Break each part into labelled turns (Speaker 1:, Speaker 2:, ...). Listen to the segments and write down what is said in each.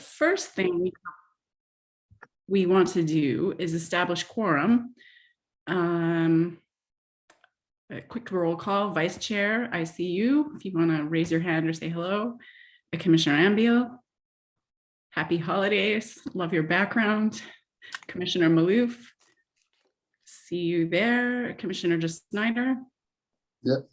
Speaker 1: first thing we want to do is establish quorum. A quick roll call. Vice Chair, I see you. If you want to raise your hand or say hello. Commissioner Ambiel. Happy holidays. Love your background. Commissioner Maloof. See you there. Commissioner Snyder.
Speaker 2: Yep.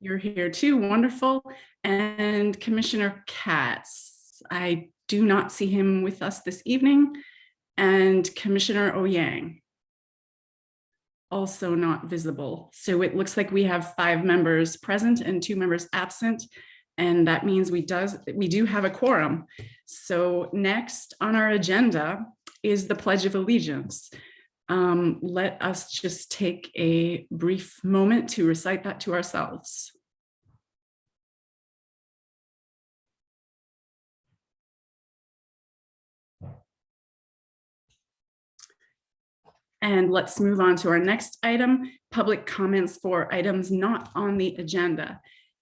Speaker 1: You're here too. Wonderful. And Commissioner Katz. I do not see him with us this evening. And Commissioner Oyang. Also not visible. So it looks like we have 5 members present and 2 members absent. And that means we do have a quorum. So next on our agenda is the Pledge of Allegiance. Let us just take a brief moment to recite that to ourselves. And let's move on to our next item, public comments for items not on the agenda.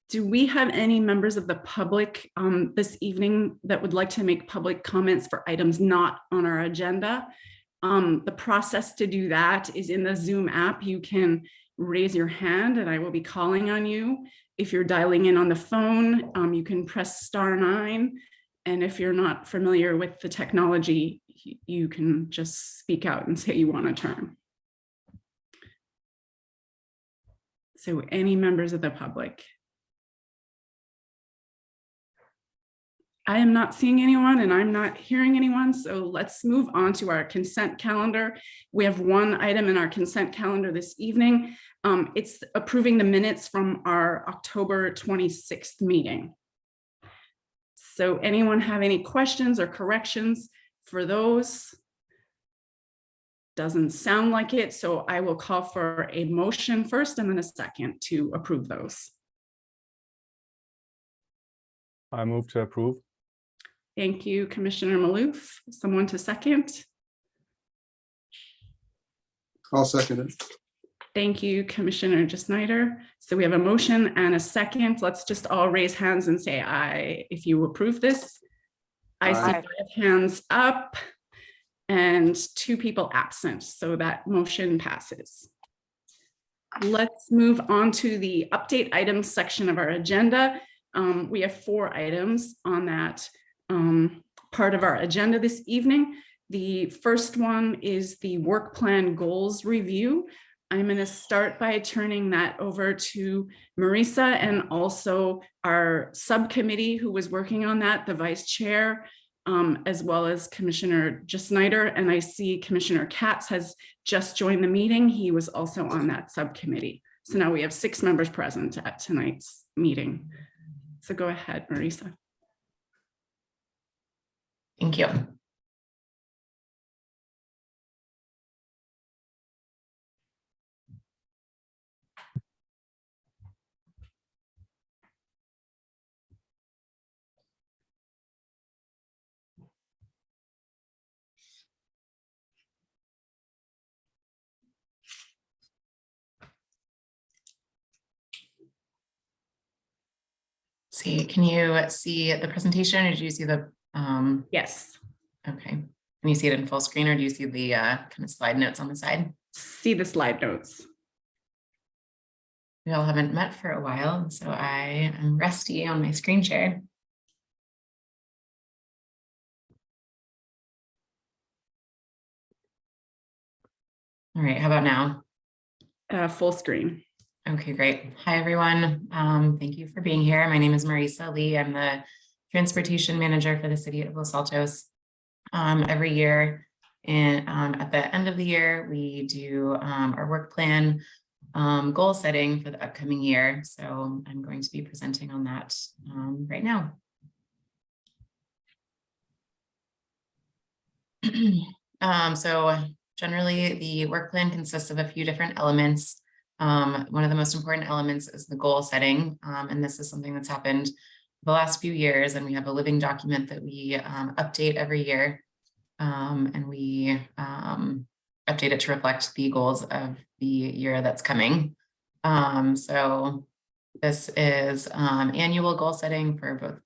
Speaker 1: Do we have any members of the public this evening that would like to make public comments for items not on our agenda? The process to do that is in the Zoom app. You can raise your hand and I will be calling on you. If you're dialing in on the phone, you can press *9. And if you're not familiar with the technology, you can just speak out and say you want a turn. So any members of the public? I am not seeing anyone and I'm not hearing anyone. So let's move on to our consent calendar. We have one item in our consent calendar this evening. It's approving the minutes from our October 26th meeting. So anyone have any questions or corrections for those? Doesn't sound like it. So I will call for a motion first and then a second to approve those.
Speaker 3: I move to approve.
Speaker 1: Thank you, Commissioner Maloof. Someone to second?
Speaker 2: I'll second it.
Speaker 1: Thank you, Commissioner Snyder. So we have a motion and a second. Let's just all raise hands and say aye if you approve this. I see 5 hands up and 2 people absent. So that motion passes. Let's move on to the update items section of our agenda. We have 4 items on that part of our agenda this evening. The first one is the work plan goals review. I'm going to start by turning that over to Marisa and also our subcommittee who was working on that, the vice chair, as well as Commissioner Snyder. And I see Commissioner Katz has just joined the meeting. He was also on that subcommittee. So now we have 6 members present at tonight's meeting. So go ahead, Marisa.
Speaker 4: Thank you. See, can you see the presentation or do you see the
Speaker 1: Yes.
Speaker 4: Okay. Can you see it in full screen or do you see the kind of slide notes on the side?
Speaker 1: See the slide notes.
Speaker 4: We all haven't met for a while, and so I am rusty on my screen share. All right, how about now?
Speaker 1: Full screen.
Speaker 4: Okay, great. Hi, everyone. Thank you for being here. My name is Marisa Lee. I'm the transportation manager for the city of Los Altos. Every year and at the end of the year, we do our work plan goal setting for the upcoming year. So I'm going to be presenting on that right now. So generally, the work plan consists of a few different elements. One of the most important elements is the goal setting. And this is something that's happened the last few years. And we have a living document that we update every year. And we update it to reflect the goals of the year that's coming. So this is annual goal setting for both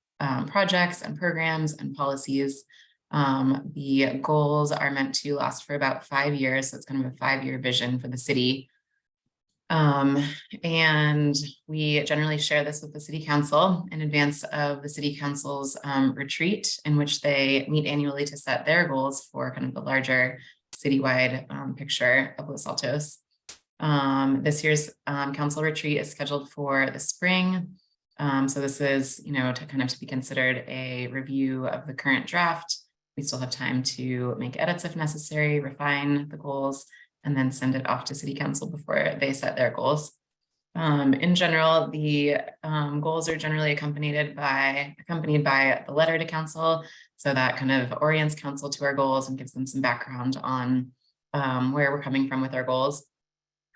Speaker 4: projects and programs and policies. The goals are meant to last for about 5 years, so it's kind of a 5-year vision for the city. And we generally share this with the city council in advance of the city council's retreat, in which they meet annually to set their goals for kind of the larger citywide picture of Los Altos. This year's council retreat is scheduled for the spring. So this is, to be considered a review of the current draft. We still have time to make edits if necessary, refine the goals, and then send it off to city council before they set their goals. In general, the goals are generally accompanied by the letter to council. So that kind of orients council to our goals and gives them some background on where we're coming from with our goals.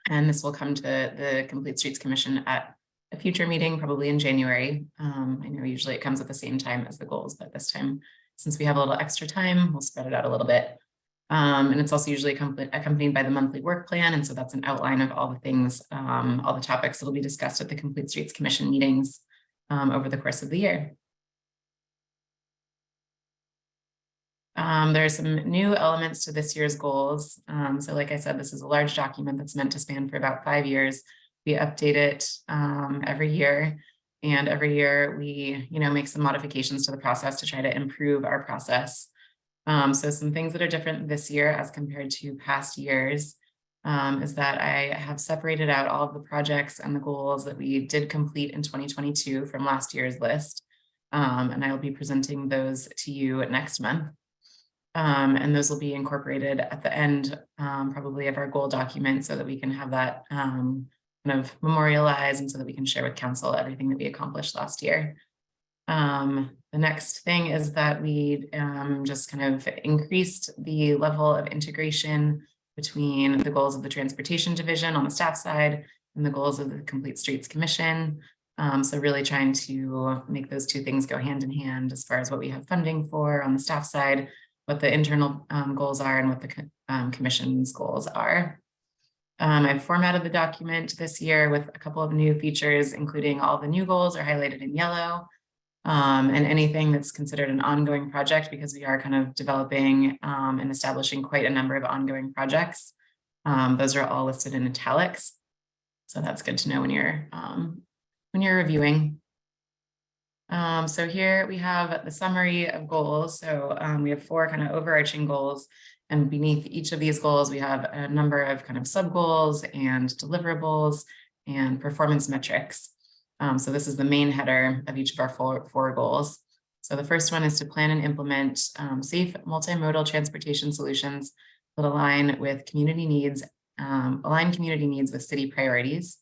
Speaker 4: And this will come to the Complete Streets Commission at a future meeting, probably in January. I know usually it comes at the same time as the goals, but this time, since we have a little extra time, we'll spread it out a little bit. And it's also usually accompanied by the monthly work plan. And so that's an outline of all the things, all the topics that will be discussed at the Complete Streets Commission meetings over the course of the year. There are some new elements to this year's goals. So like I said, this is a large document that's meant to span for about 5 years. We update it every year. And every year we, make some modifications to the process to try to improve our process. So some things that are different this year as compared to past years is that I have separated out all of the projects and the goals that we did complete in 2022 from last year's list. And I will be presenting those to you next month. And those will be incorporated at the end, probably of our goal document, so that we can have that kind of memorialized and so that we can share with council everything that we accomplished last year. The next thing is that we just kind of increased the level of integration between the goals of the Transportation Division on the staff side and the goals of the Complete Streets Commission. So really trying to make those two things go hand in hand as far as what we have funding for on the staff side, what the internal goals are, and what the commission's goals are. I've formatted the document this year with a couple of new features, including all the new goals are highlighted in yellow. And anything that's considered an ongoing project, because we are kind of developing and establishing quite a number of ongoing projects. Those are all listed in italics. So that's good to know when you're reviewing. So here we have the summary of goals. So we have 4 kind of overarching goals, and beneath each of these goals, we have a number of kind of sub goals and deliverables and performance metrics. So this is the main header of each of our four goals. So the first one is to plan and implement safe multimodal transportation solutions that align community needs with city priorities.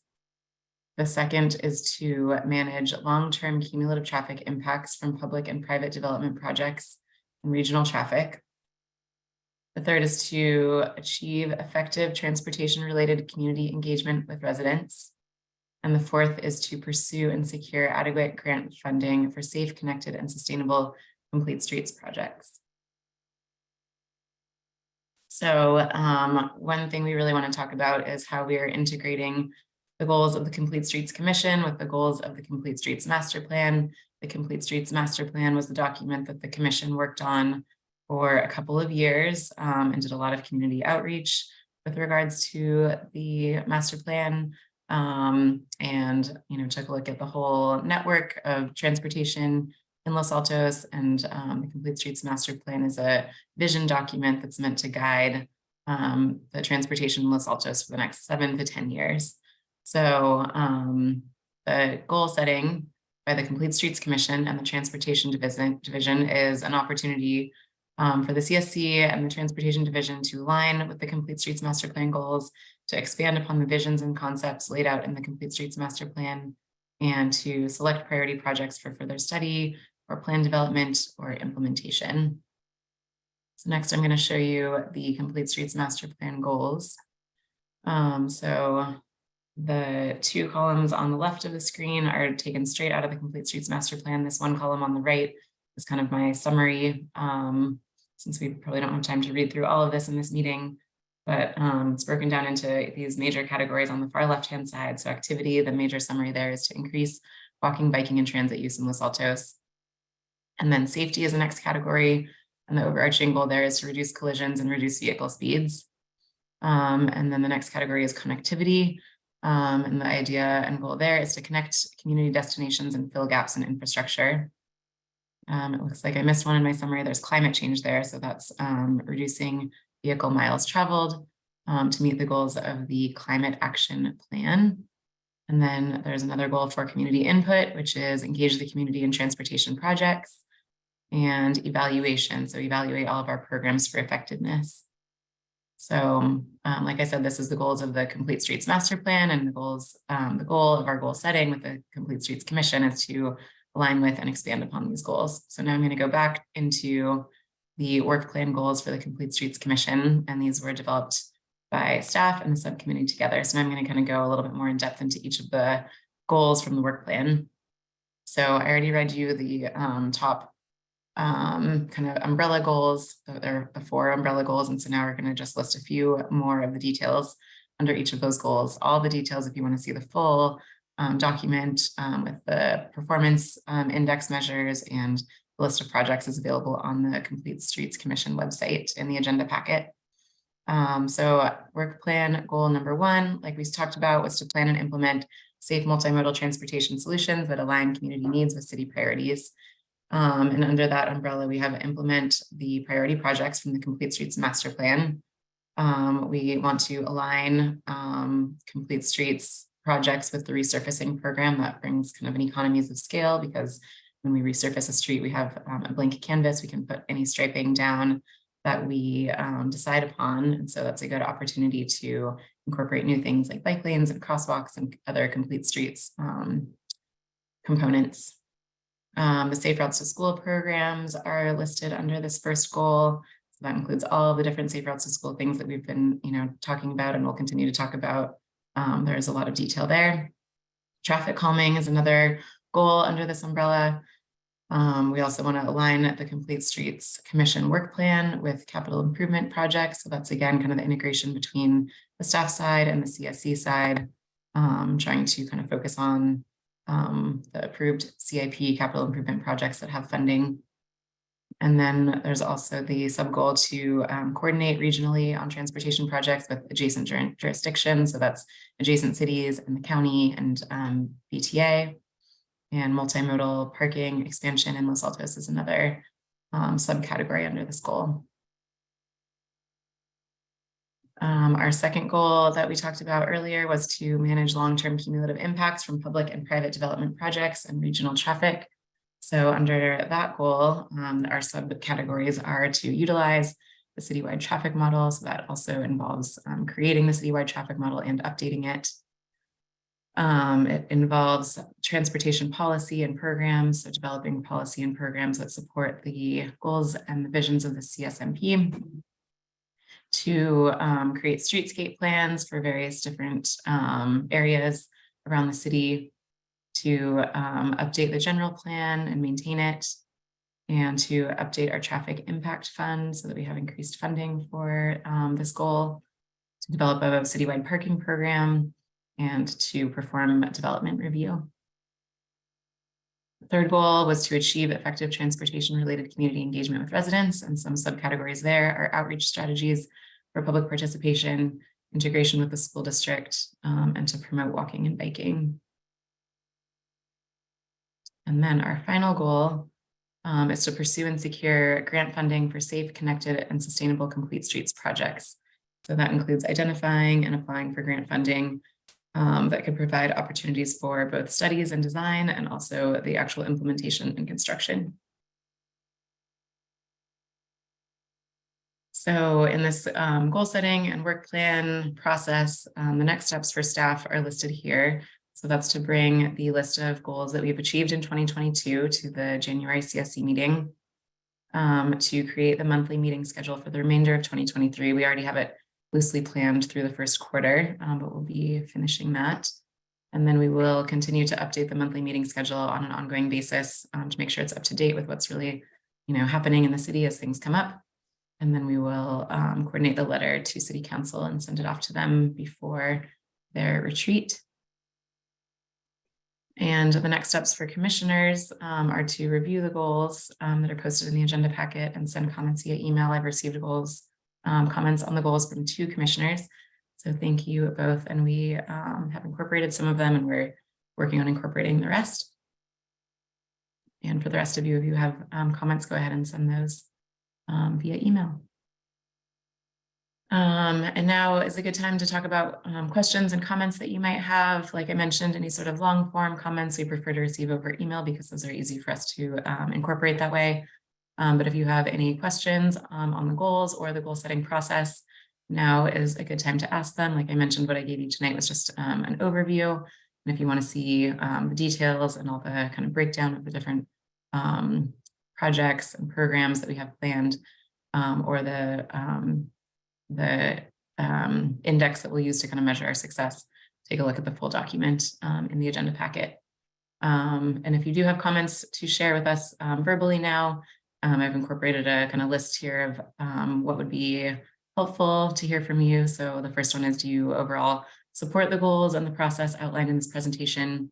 Speaker 4: The second is to manage long-term cumulative traffic impacts from public and private development projects and regional traffic. The third is to achieve effective transportation-related community engagement with residents. And the fourth is to pursue and secure adequate grant funding for safe, connected, and sustainable complete streets projects. So one thing we really want to talk about is how we are integrating the goals of the Complete Streets Commission with the goals of the Complete Streets Master Plan. The Complete Streets Master Plan was the document that the Commission worked on for a couple of years and did a lot of community outreach with regards to the master plan. And took a look at the whole network of transportation in Los Altos, and the Complete Streets Master Plan is a vision document that's meant to guide the transportation in Los Altos for the next 7 to 10 years. So the goal setting by the Complete Streets Commission and the Transportation Division is an opportunity for the CSC and the Transportation Division to align with the Complete Streets Master Plan goals, to expand upon the visions and concepts laid out in the Complete Streets Master Plan, and to select priority projects for further study or plan development or implementation. So next I'm going to show you the Complete Streets Master Plan goals. So the 2 columns on the left of the screen are taken straight out of the Complete Streets Master Plan. This one column on the right is kind of my summary, since we probably don't have time to read through all of this in this meeting. But it's broken down into these major categories on the far left-hand side. So activity, the major summary there is to increase walking, biking, and transit use in Los Altos. And then safety is the next category. And the overarching goal there is to reduce collisions and reduce vehicle speeds. And then the next category is connectivity. And the idea and goal there is to connect community destinations and fill gaps in infrastructure. It looks like I missed one in my summary. There's climate change there. So that's reducing vehicle miles traveled to meet the goals of the Climate Action Plan. And then there's another goal for community input, which is engage the community in transportation projects and evaluation. So evaluate all of our programs for effectiveness. So like I said, this is the goals of the Complete Streets Master Plan, and the goal of our goal setting with the Complete Streets Commission is to align with and expand upon these goals. So now I'm going to go back into the work plan goals for the Complete Streets Commission, and these were developed by staff and the subcommittee together. So now I'm going to kind of go a little bit more in depth into each of the goals from the work plan. So I already read you the top kind of umbrella goals. So there are 4 umbrella goals. And so now we're going to just list a few more of the details under each of those goals. All the details, if you want to see the full document with the performance index measures and the list of projects, is available on the Complete Streets Commission website in the agenda packet. So work plan goal number 1, like we talked about, was to plan and implement safe multimodal transportation solutions that align community needs with city priorities. And under that umbrella, we have implement the priority projects from the Complete Streets Master Plan. We want to align Complete Streets projects with the resurfacing program. That brings kind of an economies of scale, because when we resurface a street, we have a blank canvas. We can put any striping down that we decide upon. And so that's a good opportunity to incorporate new things like bike lanes and crosswalks and other Complete Streets components. The Safe Routes to School programs are listed under this first goal. So that includes all the different Safe Routes to School things that we've been, talking about and will continue to talk about. There's a lot of detail there. Traffic calming is another goal under this umbrella. We also want to align the Complete Streets Commission work plan with capital improvement projects. So that's, again, kind of the integration between the staff side and the CSC side, trying to kind of focus on the approved CIP capital improvement projects that have funding. And then there's also the sub-goal to coordinate regionally on transportation projects with adjacent jurisdictions. So that's adjacent cities and the county and BTA. And multimodal parking expansion in Los Altos is another subcategory under this goal. Our second goal that we talked about earlier was to manage long-term cumulative impacts from public and private development projects and regional traffic. So under that goal, our subcategories are to utilize the citywide traffic model. So that also involves creating the citywide traffic model and updating it. It involves transportation policy and programs, so developing policy and programs that support the goals and the visions of the CSMP, to create streetscape plans for various different areas around the city, to update the general plan and maintain it, and to update our traffic impact fund so that we have increased funding for this goal, to develop a citywide parking program, and to perform a development review. The third goal was to achieve effective transportation-related community engagement with residents, and some subcategories there are outreach strategies for public participation, integration with the school district, and to promote walking and biking. And then our final goal is to pursue and secure grant funding for safe, connected, and sustainable Complete Streets projects. So that includes identifying and applying for grant funding that could provide opportunities for both studies and design, and also the actual implementation and construction. So in this goal setting and work plan process, the next steps for staff are listed here. So that's to bring the list of goals that we've achieved in 2022 to the January CSC meeting, to create the monthly meeting schedule for the remainder of 2023. We already have it loosely planned through the first quarter, but we'll be finishing that. And then we will continue to update the monthly meeting schedule on an ongoing basis to make sure it's up to date with what's really, happening in the city as things come up. And then we will coordinate the letter to City Council and send it off to them before their retreat. And the next steps for commissioners are to review the goals that are posted in the agenda packet and send comments via email. I've received comments on the goals from 2 commissioners. So thank you both. And we have incorporated some of them, and we're working on incorporating the rest. And for the rest of you, if you have comments, go ahead and send those via email. And now is a good time to talk about questions and comments that you might have. Like I mentioned, any sort of long form comments we prefer to receive over email because those are easy for us to incorporate that way. But if you have any questions on the goals or the goal setting process, now is a good time to ask them. Like I mentioned, what I gave you tonight was just an overview. And if you want to see the details and all the kind of breakdown of the different projects and programs that we have planned, or the index that we'll use to kind of measure our success, take a look at the full document in the agenda packet. And if you do have comments to share with us verbally now, I've incorporated a kind of list here of what would be helpful to hear from you. So the first one is, do you overall support the goals and the process outlined in this presentation?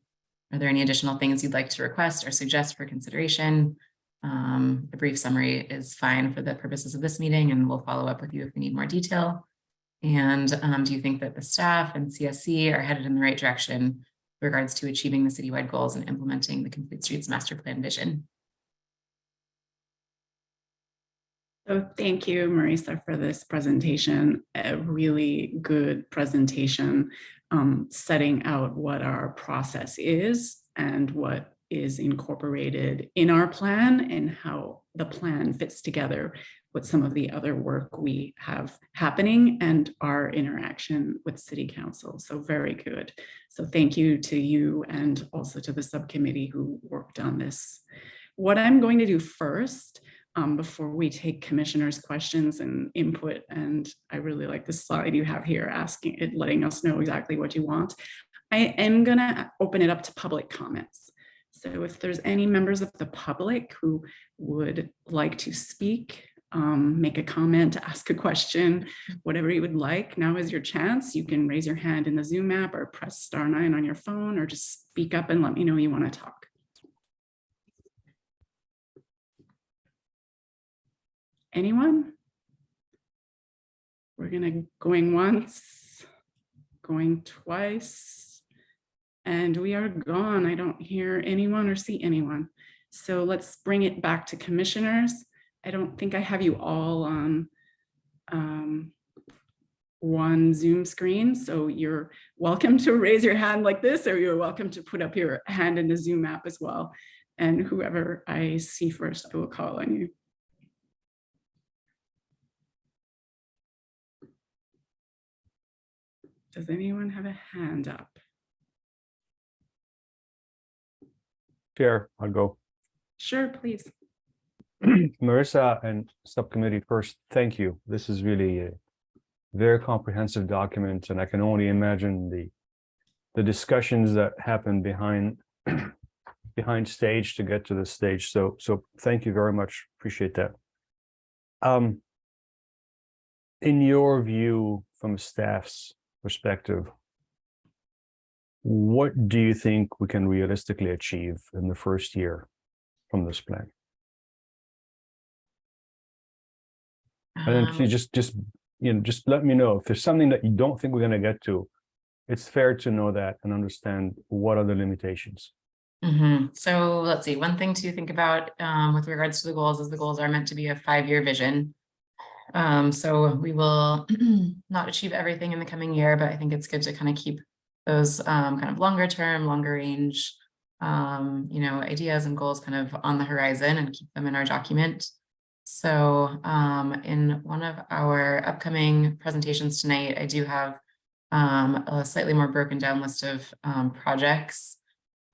Speaker 4: Are there any additional things you'd like to request or suggest for consideration? A brief summary is fine for the purposes of this meeting, and we'll follow up with you if we need more detail. And do you think that the staff and CSC are headed in the right direction with regards to achieving the citywide goals and implementing the Complete Streets Master Plan vision?
Speaker 1: So thank you, Marisa, for this presentation. A really good presentation, setting out what our process is and what is incorporated in our plan and how the plan fits together with some of the other work we have happening and our interaction with City Council. So very good. So thank you to you and also to the subcommittee who worked on this. What I'm going to do first, before we take commissioners' questions and input, and I really like the slide you have here asking it, letting us know exactly what you want. I am gonna open it up to public comments. So if there's any members of the public who would like to speak, make a comment, ask a question, whatever you would like, now is your chance. You can raise your hand in the Zoom app or press *9 on your phone, or just speak up and let me know you want to talk. Anyone? We're going once, going twice, and we are gone. I don't hear anyone or see anyone. So let's bring it back to commissioners. I don't think I have you all on one Zoom screen, so you're welcome to raise your hand like this, or you're welcome to put up your hand in the Zoom app as well. And whoever I see first, I will call on you. Does anyone have a hand up?
Speaker 3: Chair, I'll go.
Speaker 1: Sure, please.
Speaker 3: Marisa and subcommittee, first, thank you. This is really a very comprehensive document, and I can only imagine the discussions that happen behind stage to get to this stage. So thank you very much. Appreciate that. In your view, from staff's perspective, what do you think we can realistically achieve in the first year from this plan? And then just let me know if there's something that you don't think we're going to get to. It's fair to know that and understand what are the limitations.
Speaker 4: So let's see. One thing to think about with regards to the goals is the goals are meant to be a 5-year vision. So we will not achieve everything in the coming year, but I think it's good to kind of keep those kind of longer term, longer range, ideas and goals kind of on the horizon and keep them in our document. So in one of our upcoming presentations tonight, I do have a slightly more broken down list of projects.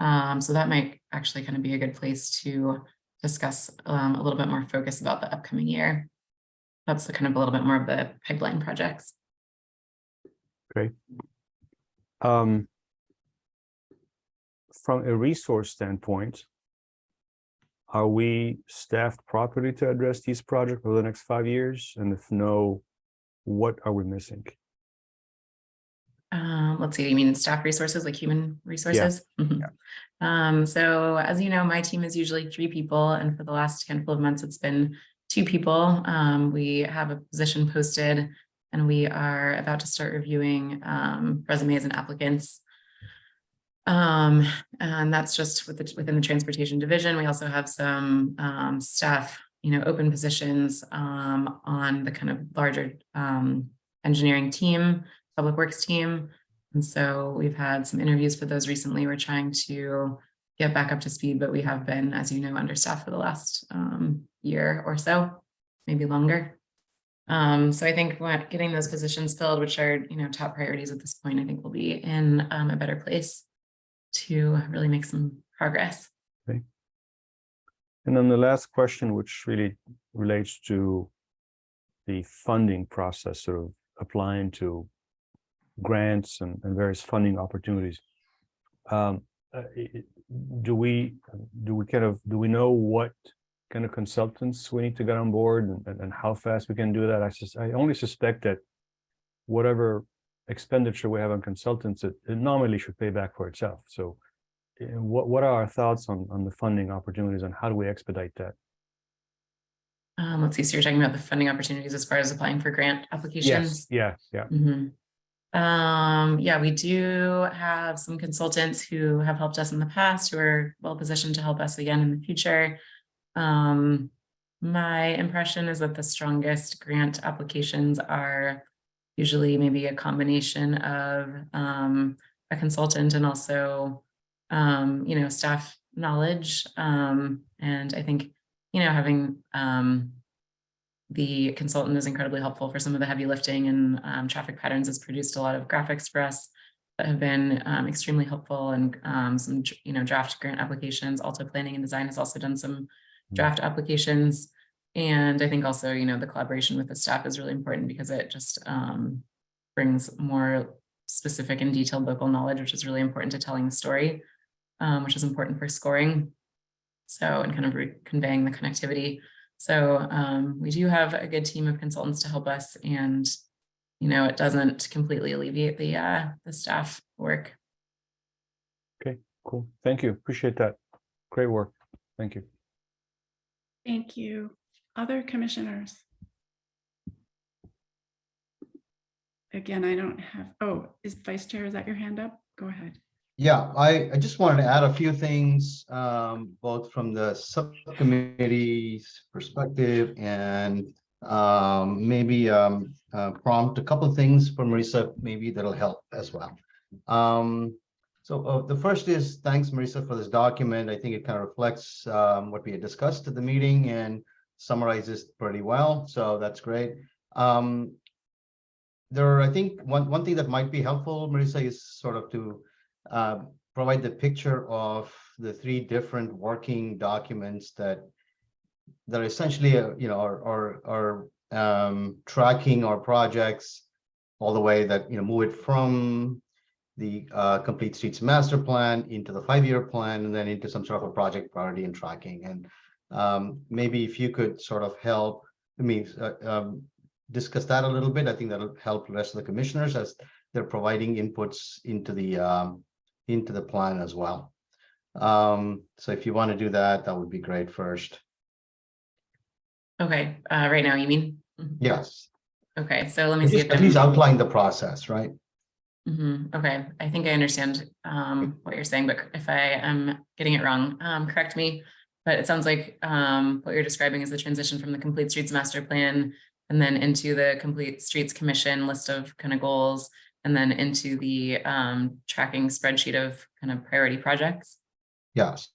Speaker 4: So that might actually kind of be a good place to discuss a little bit more focus about the upcoming year. That's kind of a little bit more of the pipeline projects.
Speaker 3: Great. From a resource standpoint, are we staffed properly to address these projects over the next 5 years? And if no, what are we missing?
Speaker 4: Let's see, you mean staff resources, like human resources? Mhm. So as you know, my team is usually 3 people, and for the last handful of months, it's been 2 people. We have a position posted, and we are about to start reviewing resumes and applicants. And that's just within the transportation division. We also have some staff, open positions on the kind of larger engineering team, public works team. And so we've had some interviews for those recently. We're trying to get back up to speed, but we have been, as you know, understaffed for the last year or so, maybe longer. So I think getting those positions filled, which are, top priorities at this point, I think we'll be in a better place to really make some progress.
Speaker 3: Okay. And then the last question, which really relates to the funding process, sort of applying to grants and various funding opportunities. Do we know what kind of consultants we need to get on board and how fast we can do that? I only suspect that whatever expenditure we have on consultants, it normally should pay back for itself. So what are our thoughts on the funding opportunities and how do we expedite that?
Speaker 4: Let's see, so you're talking about the funding opportunities as far as applying for grant applications?
Speaker 3: Yes, yeah.
Speaker 4: Mm-hmm. Yeah, we do have some consultants who have helped us in the past who are well positioned to help us again in the future. My impression is that the strongest grant applications are usually maybe a combination of a consultant and also staff knowledge. And I think, having the consultant is incredibly helpful for some of the heavy lifting, and Traffic Patterns has produced a lot of graphics for us that have been extremely helpful, and some draft grant applications. Alto Planning and Design has also done some draft applications. And I think also, the collaboration with the staff is really important because it just brings more specific and detailed local knowledge, which is really important to telling the story, which is important for scoring. So, and kind of conveying the connectivity. So we do have a good team of consultants to help us, and it doesn't completely alleviate the staff work.
Speaker 3: Okay, cool. Thank you. Appreciate that. Great work. Thank you.
Speaker 1: Thank you. Other commissioners? Again, I don't have, is Vice Chair, is that your hand up? Go ahead.
Speaker 2: Yeah, I just wanted to add a few things, both from the subcommittee's perspective and maybe prompt a couple of things for Marisa, maybe that'll help as well. So the first is thanks, Marisa, for this document. I think it kind of reflects what we had discussed at the meeting and summarizes pretty well. So that's great. I think one thing that might be helpful, Marisa, is sort of to provide the picture of the 3 different working documents that are essentially, are tracking our projects all the way that, move it from the Complete Streets Master Plan into the 5-year plan and then into some sort of a project priority and tracking. And maybe if you could sort of help me discuss that a little bit, I think that'll help the rest of the commissioners as they're providing inputs into the plan as well. So if you want to do that, that would be great first.
Speaker 4: Okay, right now, you mean?
Speaker 2: Yes.
Speaker 4: Okay, so let me see if
Speaker 2: at least outline the process, right?
Speaker 4: Okay, I think I understand what you're saying, but if I am getting it wrong, correct me. But it sounds like what you're describing is the transition from the Complete Streets Master Plan and then into the Complete Streets Commission list of kind of goals, and then into the tracking spreadsheet of kind of priority projects.
Speaker 2: Yes.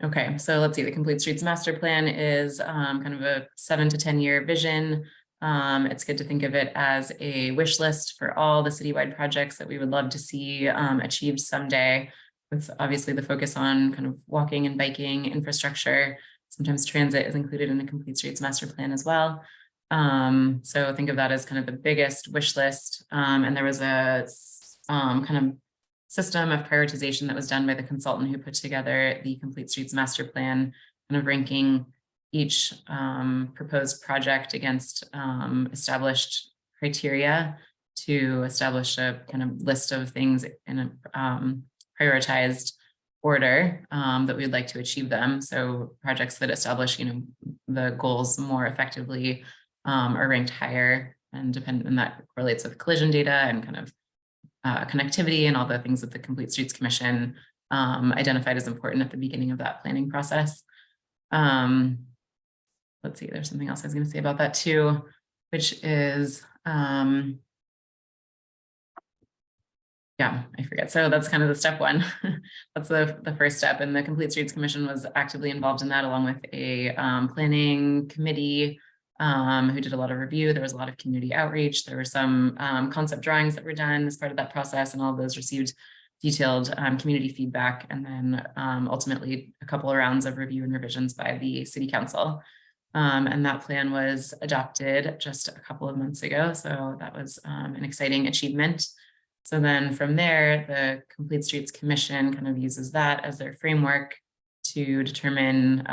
Speaker 4: Okay, so let's see, the Complete Streets Master Plan is kind of a 7 to 10 year vision. It's good to think of it as a wish list for all the citywide projects that we would love to see achieved someday, with obviously the focus on kind of walking and biking infrastructure. Sometimes transit is included in the Complete Streets Master Plan as well. So think of that as kind of the biggest wish list. And there was a kind of system of prioritization that was done by the consultant who put together the Complete Streets Master Plan, kind of ranking each proposed project against established criteria to establish a kind of list of things in a prioritized order that we'd like to achieve them. So projects that establish, the goals more effectively are ranked higher, and that correlates with collision data and kind of connectivity and all the things that the Complete Streets Commission identified as important at the beginning of that planning process. Let's see, there's something else I was going to say about that too, which is, yeah, I forget. So that's kind of the step one. That's the first step. And the Complete Streets Commission was actively involved in that, along with a planning committee who did a lot of review. There was a lot of community outreach. There were some concept drawings that were done as part of that process, and all of those received detailed community feedback, and then ultimately a couple of rounds of review and revisions by the City Council. And that plan was adopted just a couple of months ago. So that was an exciting achievement. So then from there, the Complete Streets Commission kind of uses that as their framework to determine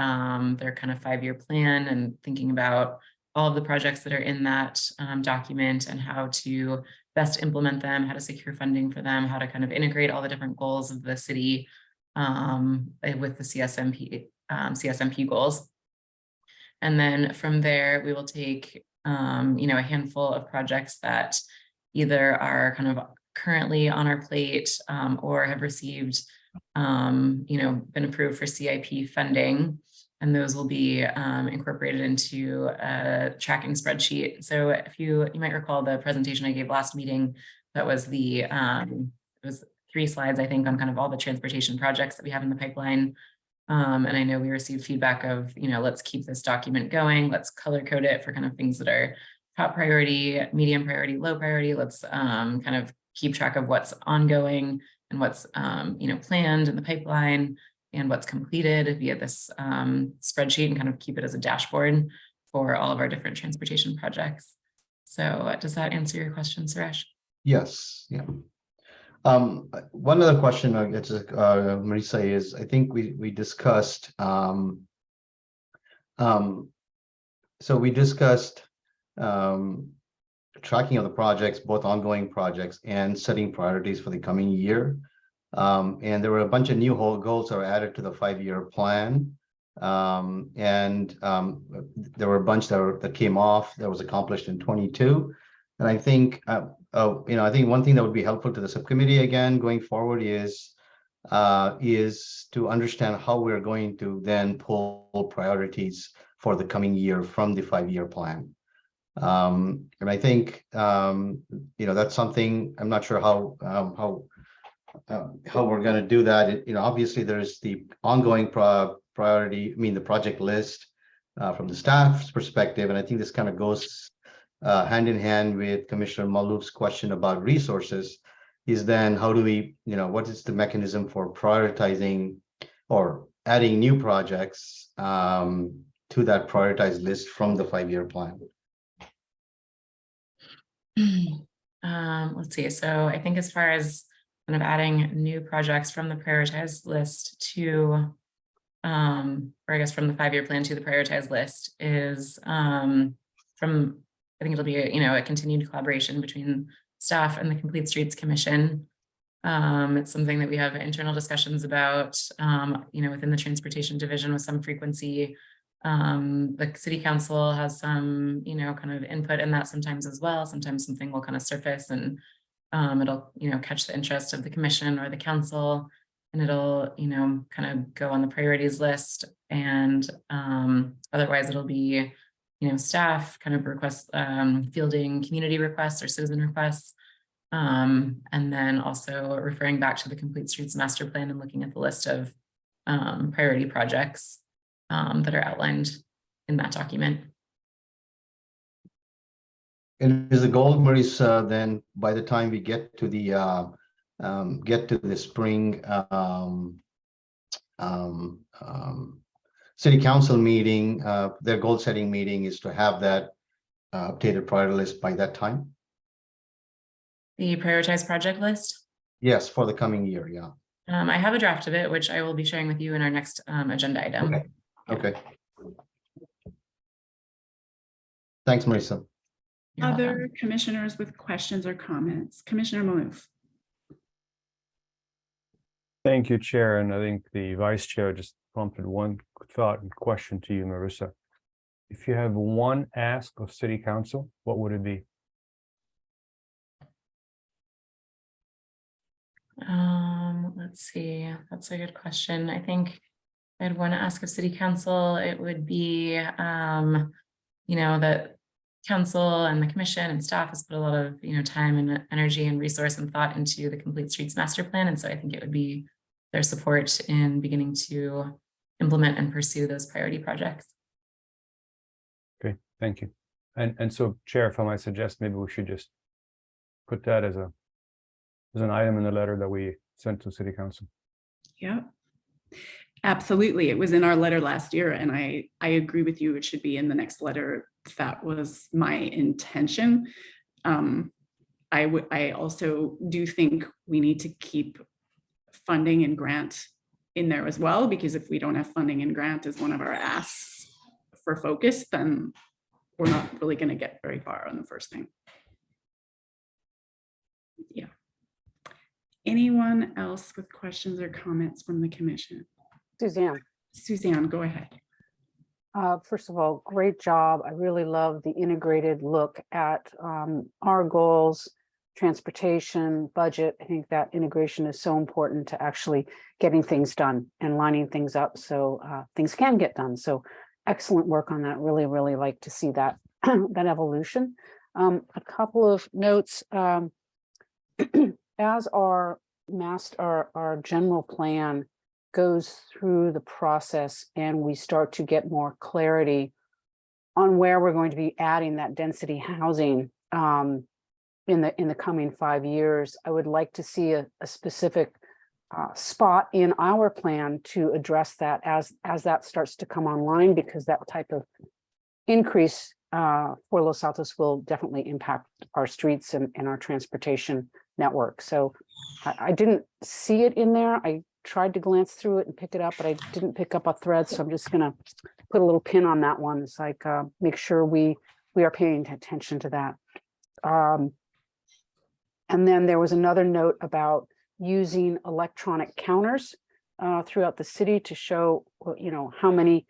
Speaker 4: their kind of 5-year plan, and thinking about all of the projects that are in that document and how to best implement them, how to secure funding for them, how to kind of integrate all the different goals of the city with the CSMP goals. And then from there, we will take a handful of projects that either are kind of currently on our plate or have received, been approved for CIP funding, and those will be incorporated into a tracking spreadsheet. So if you might recall the presentation I gave last meeting, that was it was 3 slides, I think, on kind of all the transportation projects that we have in the pipeline. And I know we received feedback of, let's keep this document going. Let's color code it for kind of things that are top priority, medium priority, low priority. Let's kind of keep track of what's ongoing and what's, planned in the pipeline and what's completed via this spreadsheet, and kind of keep it as a dashboard for all of our different transportation projects. So does that answer your question, Suresh?
Speaker 2: Yes, yeah. One other question I get to Marisa is, I think we discussed, so we discussed tracking of the projects, both ongoing projects and setting priorities for the coming year. And there were a bunch of new goals that were added to the 5-year plan. And there were a bunch that came off that was accomplished in 22. And I think, I think one thing that would be helpful to the subcommittee again going forward is to understand how we're going to then pull priorities for the coming year from the 5-year plan. And I think that's something I'm not sure how we're going to do that. Obviously there's the ongoing priority, the project list from the staff's perspective, and I think this kind of goes hand in hand with Commissioner Malouf's question about resources. Is then how do we, what is the mechanism for prioritizing or adding new projects to that prioritized list from the 5-year plan?
Speaker 4: Let's see. So I think as far as kind of adding new projects from the prioritized list to, or I guess from the 5-year plan to the prioritized list is I think it'll be a continued collaboration between staff and the Complete Streets Commission. It's something that we have internal discussions about, within the transportation division with some frequency. The City Council has some, kind of input in that sometimes as well. Sometimes something will kind of surface and it'll, catch the interest of the commission or the council, and it'll, kind of go on the priorities list. And otherwise it'll be, staff kind of requests, fielding community requests or citizen requests. And then also referring back to the Complete Streets Master Plan and looking at the list of priority projects that are outlined in that document.
Speaker 2: And is the goal, Marisa, then by the time we get to the spring City Council meeting, their goal setting meeting is to have that updated priority list by that time?
Speaker 4: The prioritized project list?
Speaker 2: Yes, for the coming year, yeah.
Speaker 4: I have a draft of it, which I will be sharing with you in our next agenda item.
Speaker 2: Okay. Okay. Thanks, Marisa.
Speaker 4: You're
Speaker 1: Other
Speaker 4: welcome.
Speaker 1: commissioners with questions or comments? Commissioner Maloof.
Speaker 3: Thank you, Chair. And I think the Vice Chair just prompted one thought and question to you, Marissa. If you have one ask of City Council, what would it be?
Speaker 4: Let's see, that's a good question. I think I'd want to ask of City Council, it would be, that council and the commission and staff has put a lot of, time and energy and resource and thought into the Complete Streets Master Plan. And so I think it would be their support in beginning to implement and pursue those priority projects.
Speaker 3: Okay, thank you. And so, Chair, if I might suggest, maybe we should just put that as an item in the letter that we sent to City Council.
Speaker 1: Yeah, absolutely. It was in our letter last year, and I agree with you. It should be in the next letter. That was my intention. I also do think we need to keep funding and grant in there as well, because if we don't have funding and grant as one of our asks for focus, then we're not really going to get very far on the first thing. Yeah. Anyone else with questions or comments from the commission?
Speaker 5: Suzanne,
Speaker 1: Suzanne, go ahead.
Speaker 5: first of all, great job. I really love the integrated look at our goals, transportation, budget. I think that integration is so important to actually getting things done and lining things up so things can get done. So excellent work on that. Really, really like to see that that evolution. A couple of notes. As our general plan goes through the process and we start to get more clarity on where we're going to be adding that density housing in the coming 5 years, I would like to see a specific spot in our plan to address that as that starts to come online, because that type of increase for Los Altos will definitely impact our streets and our transportation network. So I didn't see it in there. I tried to glance through it and pick it up, but I didn't pick up a thread. So I'm just going to put a little pin on that one. It's like, make sure we are paying attention to that. And then there was another note about using electronic counters throughout the city to show, how many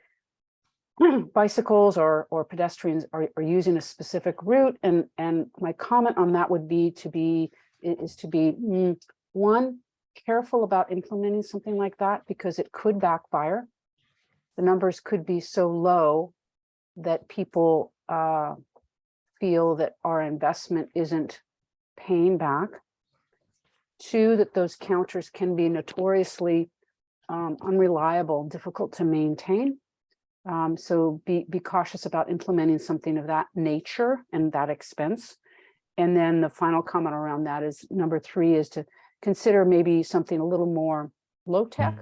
Speaker 5: bicycles or pedestrians are using a specific route. And my comment on that would be to be one, careful about implementing something like that, because it could backfire. The numbers could be so low that people feel that our investment isn't paying back. Two, that those counters can be notoriously unreliable, difficult to maintain. So be cautious about implementing something of that nature and that expense. And then the final comment around that is number 3 is to consider maybe something a little more low tech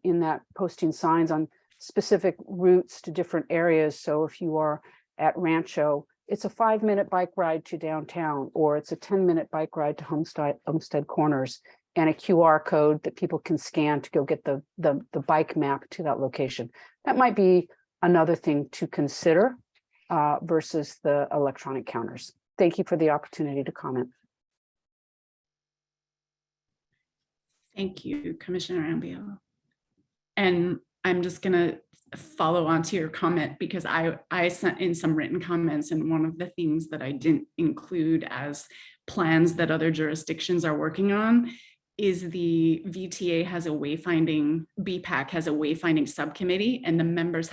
Speaker 5: in that posting signs on specific routes to different areas. So if you are at Rancho, it's a 5-minute bike ride to downtown, or it's a 10-minute bike ride to Homestead Corners, and a QR code that people can scan to go get the bike map to that location. That might be another thing to consider versus the electronic counters. Thank you for the opportunity to comment.
Speaker 1: Thank you, Commissioner Ambiel. And I'm just going to follow on to your comment, because I sent in some written comments, and one of the things that I didn't include as plans that other jurisdictions are working on is the VTA has a wayfinding, BPAC has a wayfinding subcommittee, and the members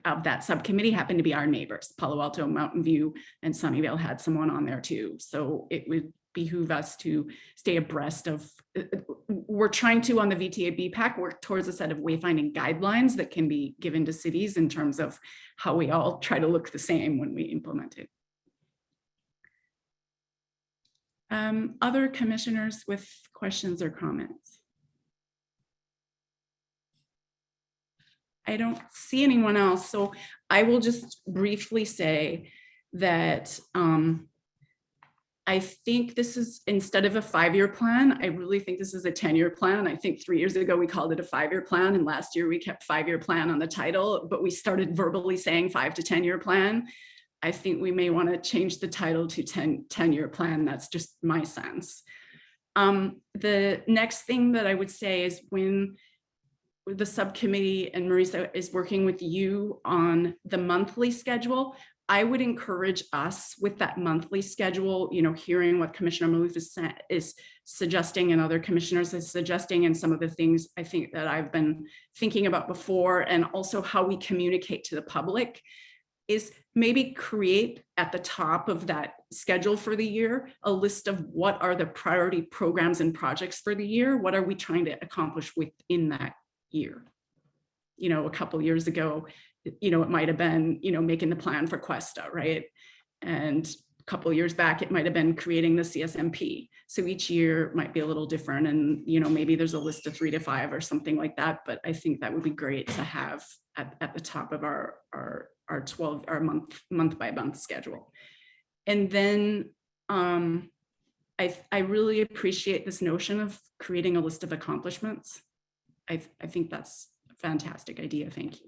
Speaker 1: of that subcommittee happen to be our neighbors. Palo Alto, Mountain View, and Sunnyvale had someone on there too. So it would behoove us to stay abreast of, we're trying to, on the VTA BPAC, work towards a set of wayfinding guidelines that can be given to cities in terms of how we all try to look the same when we implement it. Other commissioners with questions or comments? I don't see anyone else, so I will just briefly say that I think this is, instead of a 5-year plan, I really think this is a 10-year plan. I think 3 years ago we called it a 5-year plan, and last year we kept 5-year plan on the title, but we started verbally saying 5 to 10-year plan. I think we may want to change the title to 10-year plan. That's just my sense. The next thing that I would say is when the subcommittee and Marisa is working with you on the monthly schedule, I would encourage us with that monthly schedule, you know, hearing what Commissioner Maloof is suggesting and other commissioners is suggesting, and some of the things I think that I've been thinking about before, and also how we communicate to the public, is maybe create at the top of that schedule for the year a list of what are the priority programs and projects for the year. What are we trying to accomplish within that year? You know, a couple years ago, you know, it might have been, you know, making the plan for Cuesta, right? And a couple of years back, it might have been creating the CSMP. So each year might be a little different, and, you know, maybe there's a list of 3 to 5 or something like that. But I think that would be great to have at the top of our month by month schedule. And then I really appreciate this notion of creating a list of accomplishments. I think that's a fantastic idea. Thank you.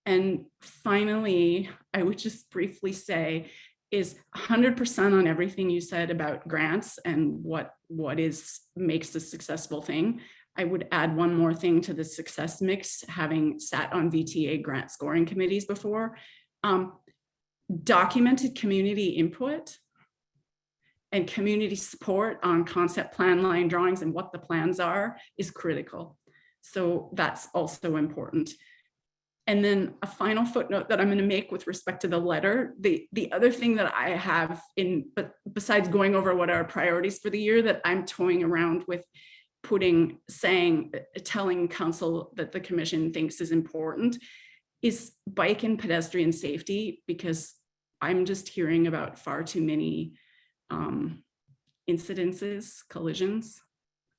Speaker 1: And finally, I would just briefly say is 100% on everything you said about grants and what makes a successful thing. I would add one more thing to the success mix, having sat on VTA grant scoring committees before. Documented community input and community support on concept plan line drawings and what the plans are is critical. So that's also important. And then a final footnote that I'm going to make with respect to the letter, the other thing that I have besides going over what are our priorities for the year that I'm toying around with telling council that the commission thinks is important is bike and pedestrian safety, because I'm just hearing about far too many incidences, collisions,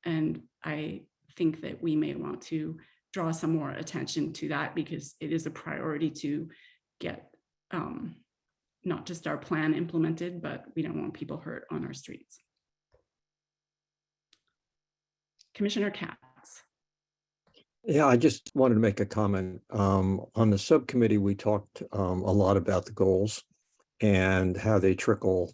Speaker 1: and I think that we may want to draw some more attention to that, because it is a priority to get not just our plan implemented, but we don't want people hurt on our streets. Commissioner Katz.
Speaker 6: Yeah, I just wanted to make a comment. On the subcommittee, we talked a lot about the goals and how they trickle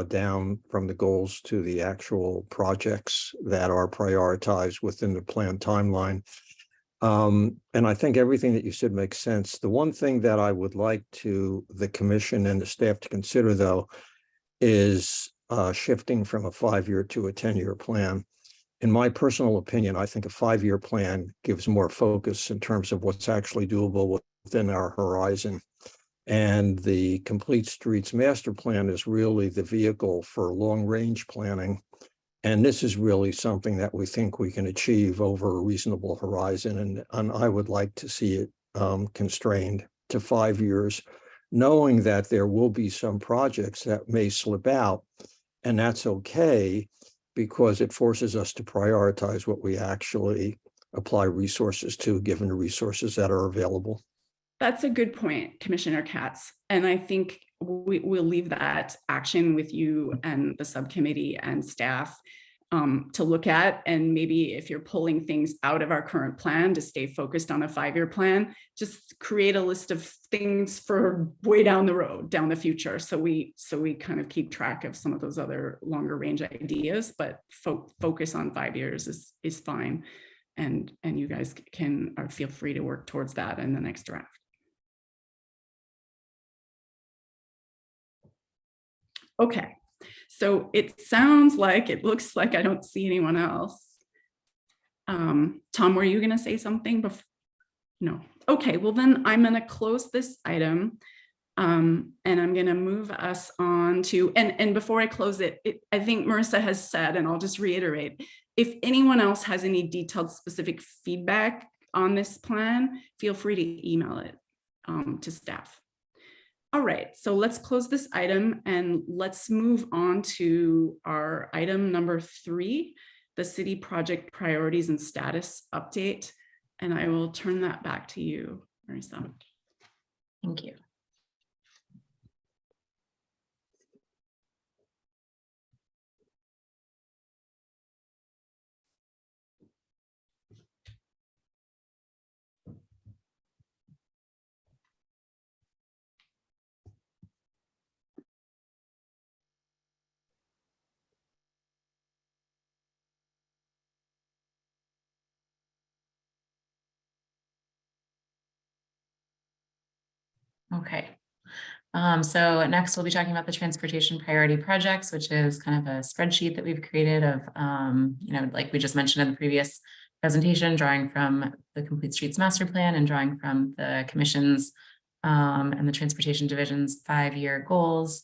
Speaker 6: down from the goals to the actual projects that are prioritized within the planned timeline. And I think everything that you said makes sense. The one thing that I would like to the commission and the staff to consider, though, is shifting from a 5-year to a 10-year plan. In my personal opinion, I think a 5-year plan gives more focus in terms of what's actually doable within our horizon. And the Complete Streets Master Plan is really the vehicle for long-range planning. And this is really something that we think we can achieve over a reasonable horizon. And I would like to see it constrained to 5 years, knowing that there will be some projects that may slip out, and that's okay, because it forces us to prioritize what we actually apply resources to, given the resources that are available.
Speaker 1: That's a good point, Commissioner Katz. And I think we'll leave that action with you and the subcommittee and staff to look at. And maybe if you're pulling things out of our current plan to stay focused on a 5-year plan, just create a list of things for way down the road, down the future. So we kind of keep track of some of those other longer range ideas, but focus on 5 years is fine. And you guys can feel free to work towards that in the next draft. Okay, so it looks like I don't see anyone else. Tom, were you going to say something before? No. Okay, well then I'm going to close this item and I'm going to move us on to, and before I close it, I think Marisa has said, and I'll just reiterate, if anyone else has any detailed specific feedback on this plan, feel free to email it to staff. All right, so let's close this item and let's move on to our item number 3, the city project priorities and status update. And I will turn that back to you, Marisa.
Speaker 4: Thank you. Okay. So next we'll be talking about the transportation priority projects, which is kind of a spreadsheet that we've created of, like we just mentioned in the previous presentation, drawing from the Complete Streets Master Plan and drawing from the commission's and the transportation division's 5-year goals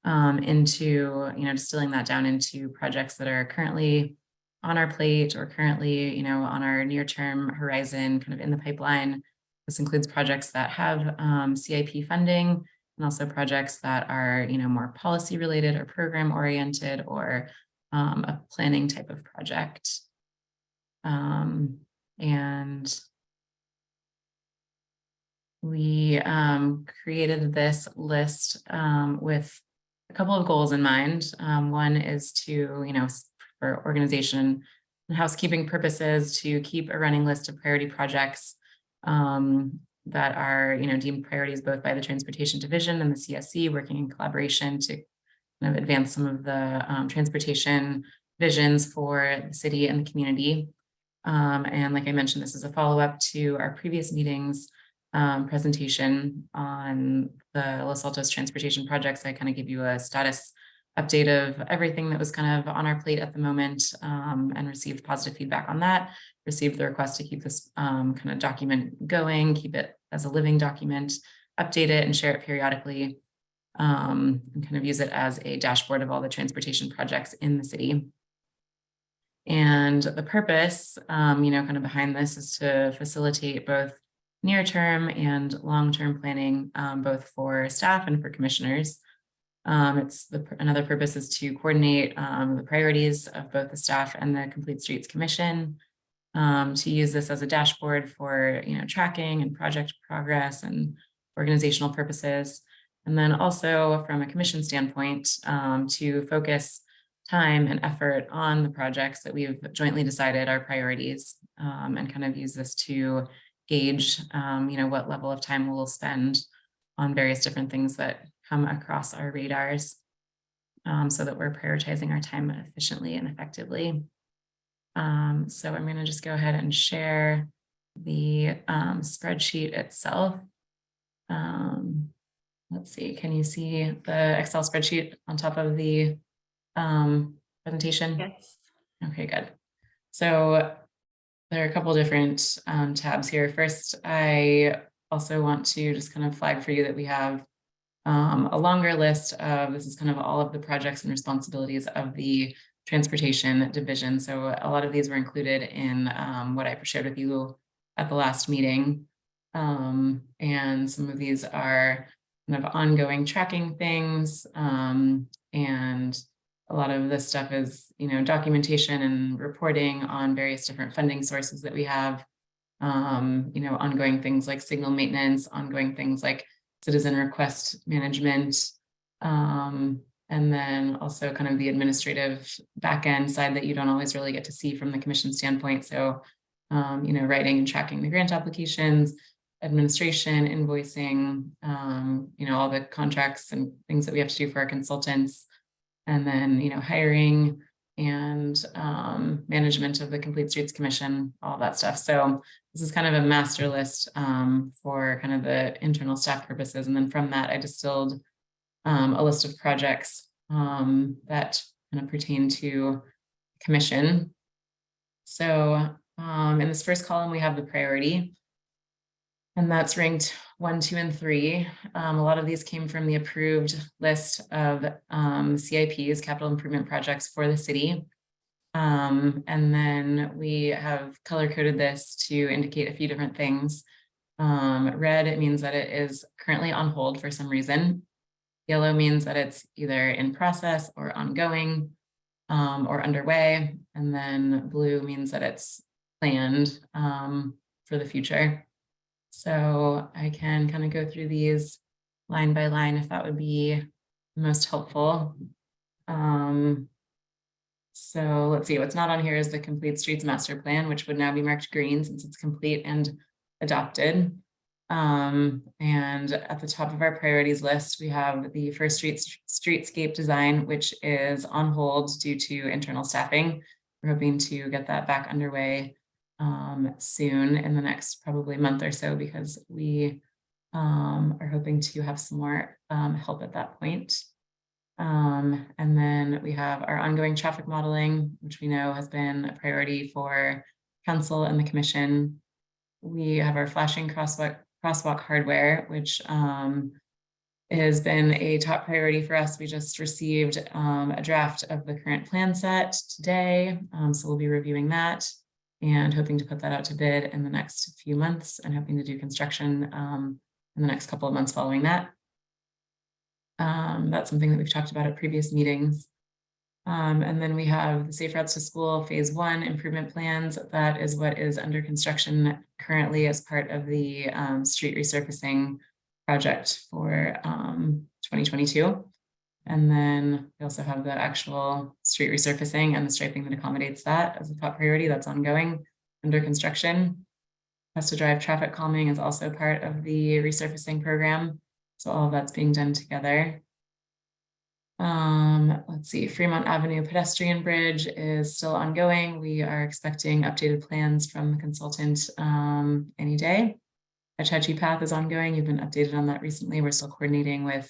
Speaker 4: into, distilling that down into projects that are currently on our plate or currently, on our near-term horizon, kind of in the pipeline. This includes projects that have CIP funding, and also projects that are, more policy related or program oriented, or a planning type of project. And we created this list with a couple of goals in mind. One is to, for organization and housekeeping purposes, to keep a running list of priority projects that are, deemed priorities both by the Transportation Division and the CSC, working in collaboration to kind of advance some of the transportation visions for the city and the community. And like I mentioned, this is a follow-up to our previous meetings presentation on the Los Altos transportation projects. I kind of give you a status update of everything that was kind of on our plate at the moment, and received positive feedback on that. Received the request to keep this kind of document going, keep it as a living document, update it and share it periodically, and kind of use it as a dashboard of all the transportation projects in the city. And the purpose, kind of behind this is to facilitate both near-term and long-term planning, both for staff and for commissioners. Another purpose is to coordinate the priorities of both the staff and the Complete Streets Commission, to use this as a dashboard for tracking and project progress and organizational purposes. And then also from a commission standpoint, to focus time and effort on the projects that we've jointly decided are priorities, and kind of use this to gauge, what level of time we'll spend on various different things that come across our radars, so that we're prioritizing our time efficiently and effectively. So I'm going to just go ahead and share the spreadsheet itself. Let's see, can you see the Excel spreadsheet on top of the presentation?
Speaker 1: Yes.
Speaker 4: Okay, good. So there are a couple different tabs here. First, I also want to just kind of flag for you that we have a longer list of, this is kind of all of the projects and responsibilities of the transportation division. So a lot of these were included in what I shared with you at the last meeting. And some of these are kind of ongoing tracking things. And a lot of this stuff is, documentation and reporting on various different funding sources that we have, ongoing things like signal maintenance, ongoing things like citizen request management, and then also kind of the administrative back-end side that you don't always really get to see from the commission standpoint. So, writing and tracking the grant applications, administration, invoicing, all the contracts and things that we have to do for our consultants, and then, hiring and management of the Complete Streets Commission, all that stuff. So this is kind of a master list for kind of the internal staff purposes. And then from that, I distilled a list of projects that kind of pertain to commission. So in this first column, we have the priority, and that's ranked 1, 2, and 3. A lot of these came from the approved list of CIPs, capital improvement projects for the city. And then we have color coded this to indicate a few different things. Red, it means that it is currently on hold for some reason. Yellow means that it's either in process or ongoing, or underway. And then blue means that it's planned for the future. So I can kind of go through these line by line if that would be most helpful. So let's see, what's not on here is the Complete Streets Master Plan, which would now be marked green since it's complete and adopted. And at the top of our priorities list, we have the first streetscape design, which is on hold due to internal staffing. We're hoping to get that back underway soon, in the next probably month or so, because we are hoping to have some more help at that point. And then we have our ongoing traffic modeling, which we know has been a priority for council and the commission. We have our flashing crosswalk hardware, which has been a top priority for us. We just received a draft of the current plan set today. So we'll be reviewing that and hoping to put that out to bid in the next few months and hoping to do construction in the next couple of months following that. That's something that we've talked about at previous meetings. And then we have the Safe Routes to School Phase 1 improvement plans. That is what is under construction currently as part of the street resurfacing project for 2022. And then we also have the actual street resurfacing and the striping that accommodates that as a top priority that's ongoing under construction. Cuesta Drive traffic calming is also part of the resurfacing program. So all of that's being done together. Let's see, Fremont Avenue pedestrian bridge is still ongoing. We are expecting updated plans from the consultant any day. Achachi Path is ongoing. You've been updated on that recently. We're still coordinating with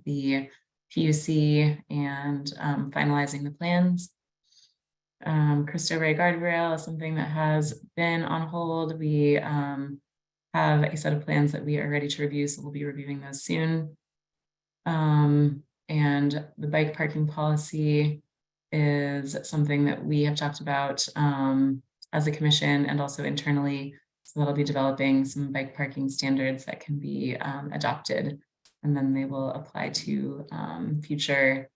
Speaker 4: the PUC and finalizing the plans. Cristo Rey guardrail is something that has been on hold. We have a set of plans that we are ready to review, so we'll be reviewing those soon. And the bike parking policy is something that we have talked about as a commission and also internally. So that'll be developing some bike parking standards that can be adopted, and then they will apply to future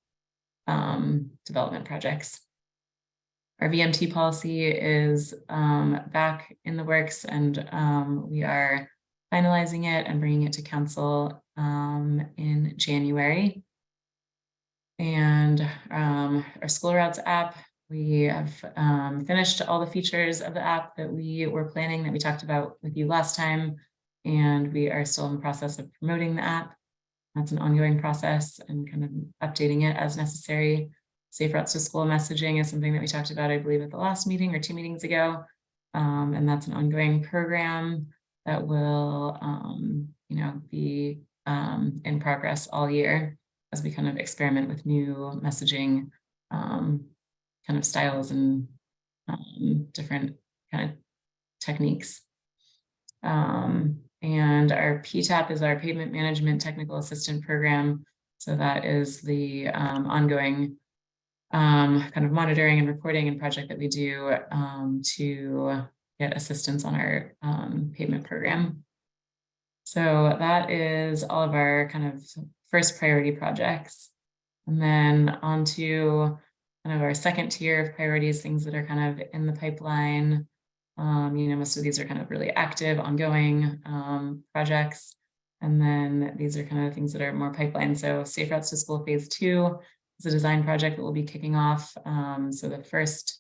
Speaker 4: development projects. Our VMT policy is back in the works, and we are finalizing it and bringing it to council in January. And our school routes app, we have finished all the features of the app that we were planning, that we talked about with you last time, and we are still in the process of promoting the app. That's an ongoing process and kind of updating it as necessary. Safe Routes to School messaging is something that we talked about, I believe, at the last meeting or 2 meetings ago. And that's an ongoing program that will, be in progress all year as we kind of experiment with new messaging kind of styles and different kind of techniques. And our PTAP is our Pavement Management Technical Assistant Program. So that is the ongoing kind of monitoring and reporting and project that we do to get assistance on our pavement program. So that is all of our kind of first priority projects. And then on to kind of our second tier of priorities, things that are kind of in the pipeline. Most of these are kind of really active, ongoing projects. And then these are kind of things that are more pipeline. So Safe Routes to School Phase 2 is a design project that will be kicking off. So the first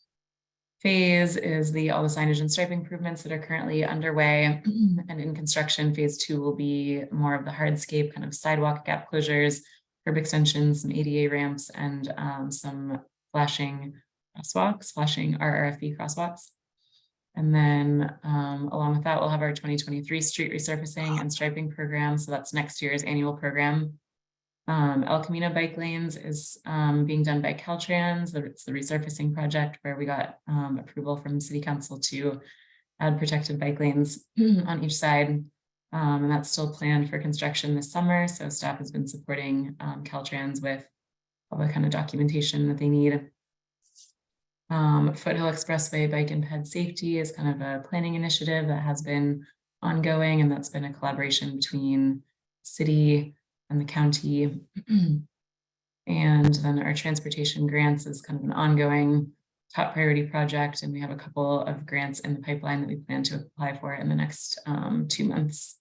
Speaker 4: phase is all the signage and striping improvements that are currently underway. And in construction, Phase 2 will be more of the hardscape kind of sidewalk gap closures, curb extensions, some ADA ramps, and some flashing crosswalks, flashing RRFB crosswalks. And then along with that, we'll have our 2023 street resurfacing and striping program. So that's next year's annual program. El Camino bike lanes is being done by Caltrans. It's the resurfacing project where we got approval from City Council to add protected bike lanes on each side. And that's still planned for construction this summer. So staff has been supporting Caltrans with all the kind of documentation that they need. Foothill Expressway Bike and Ped Safety is kind of a planning initiative that has been ongoing, and that's been a collaboration between city and the county. And then our transportation grants is kind of an ongoing top priority project, and we have a couple of grants in the pipeline that we plan to apply for in the next 2 months.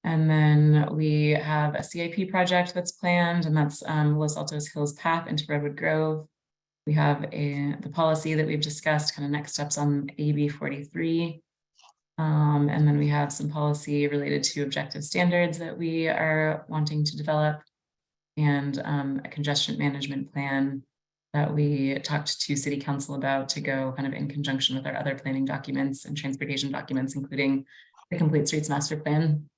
Speaker 4: And then we have a CIP project that's planned, and that's Los Altos Hills Path into Redwood Grove. We have the policy that we've discussed, kind of next steps on AB 43. And then we have some policy related to objective standards that we are wanting to develop, and a congestion management plan that we talked to City Council about to go kind of in conjunction with our other planning documents and transportation documents, including the Complete Streets Master Plan.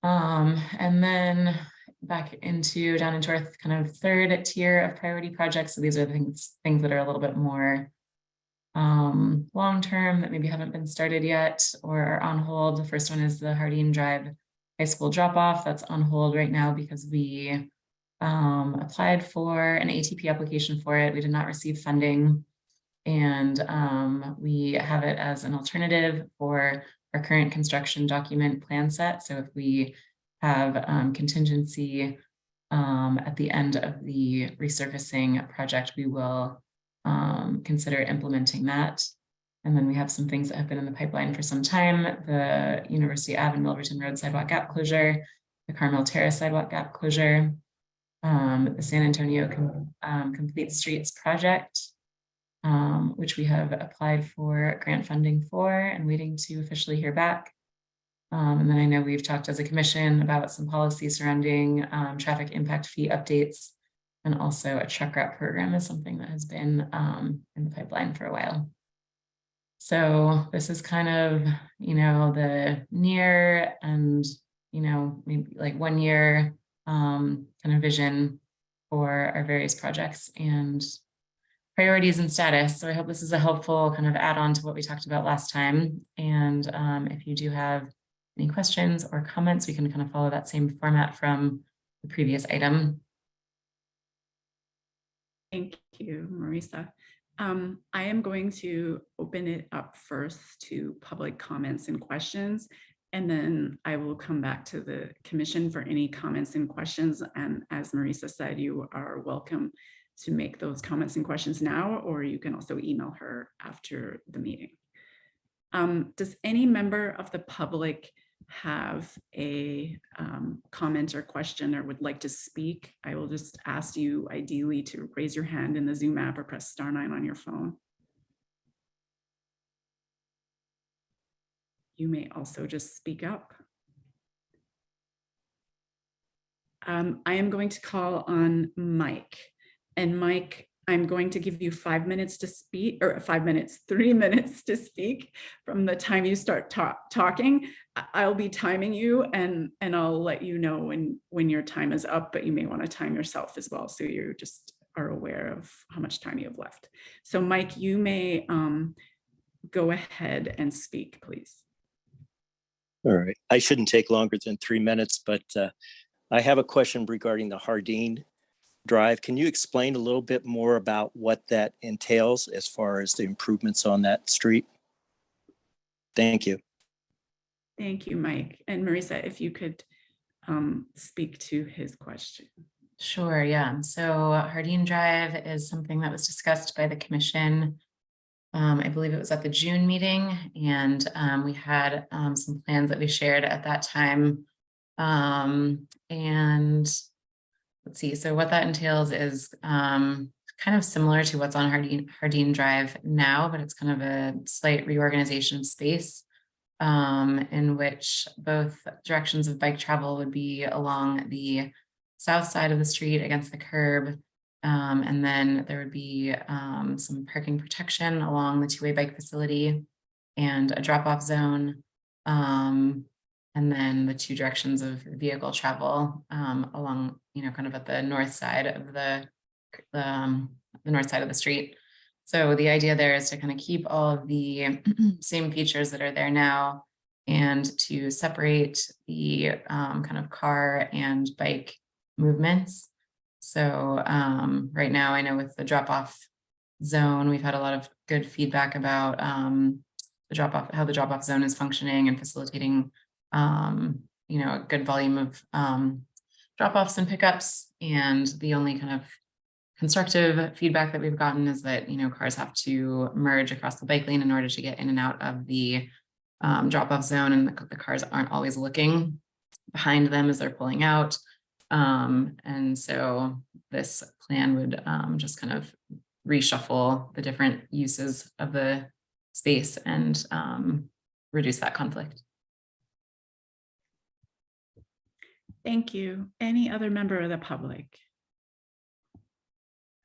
Speaker 4: And then back into down into our kind of third tier of priority projects. So these are the things that are a little bit more long-term that maybe haven't been started yet or are on hold. The first one is the Hardeen Drive High School drop-off. That's on hold right now because we applied for an ATP application for it. We did not receive funding, and we have it as an alternative for our current construction document plan set. So if we have contingency at the end of the resurfacing project, we will consider implementing that. And then we have some things that have been in the pipeline for some time: the University Ave and Milverton Road sidewalk gap closure, the Carmel Terrace sidewalk gap closure, the San Antonio Complete Streets project, which we have applied for grant funding for and waiting to officially hear back. And then I know we've talked as a commission about some policy surrounding traffic impact fee updates, and also a truck route program is something that has been in the pipeline for a while. So this is kind of, the near and, maybe like 1 year kind of vision for our various projects and priorities and status. So I hope this is a helpful kind of add-on to what we talked about last time. And if you do have any questions or comments, we can kind of follow that same format from the previous item.
Speaker 1: Thank you, Marisa. I am going to open it up first to public comments and questions, and then I will come back to the commission for any comments and questions. And as Marisa said, you are welcome to make those comments and questions now, or you can also email her after the meeting. Does any member of the public have a comment or question or would like to speak? I will just ask you ideally to raise your hand in the Zoom app or press *9 on your phone. You may also just speak up. I am going to call on Mike. And Mike, I'm going to give you 5 minutes to speak, or 5 minutes, 3 minutes to speak from the time you start talking. I'll be timing you, and I'll let you know when your time is up, but you may want to time yourself as well, so you just are aware of how much time you have left. So Mike, you may go ahead and speak, please.
Speaker 7: All right, I shouldn't take longer than 3 minutes, but I have a question regarding the Hardeen Drive. Can you explain a little bit more about what that entails as far as the improvements on that street? Thank you.
Speaker 1: Thank you, Mike. And Marisa, if you could speak to his question.
Speaker 4: Sure, yeah. So Hardeen Drive is something that was discussed by the commission. I believe it was at the June meeting, and we had some plans that we shared at that time. And let's see, so what that entails is kind of similar to what's on Hardeen Drive now, but it's kind of a slight reorganization of space in which both directions of bike travel would be along the south side of the street against the curb. And then there would be some parking protection along the two-way bike facility and a drop-off zone. And then the two directions of vehicle travel along, kind of at the north side of the north side of the street. So the idea there is to kind of keep all of the same features that are there now, and to separate the kind of car and bike movements. So right now, I know with the drop-off zone, we've had a lot of good feedback about how the drop-off zone is functioning and facilitating a good volume of drop-offs and pickups. And the only kind of constructive feedback that we've gotten is that, cars have to merge across the bike lane in order to get in and out of the drop-off zone, and the cars aren't always looking behind them as they're pulling out. And so this plan would just kind of reshuffle the different uses of the space and reduce that conflict.
Speaker 1: Thank you. Any other member of the public?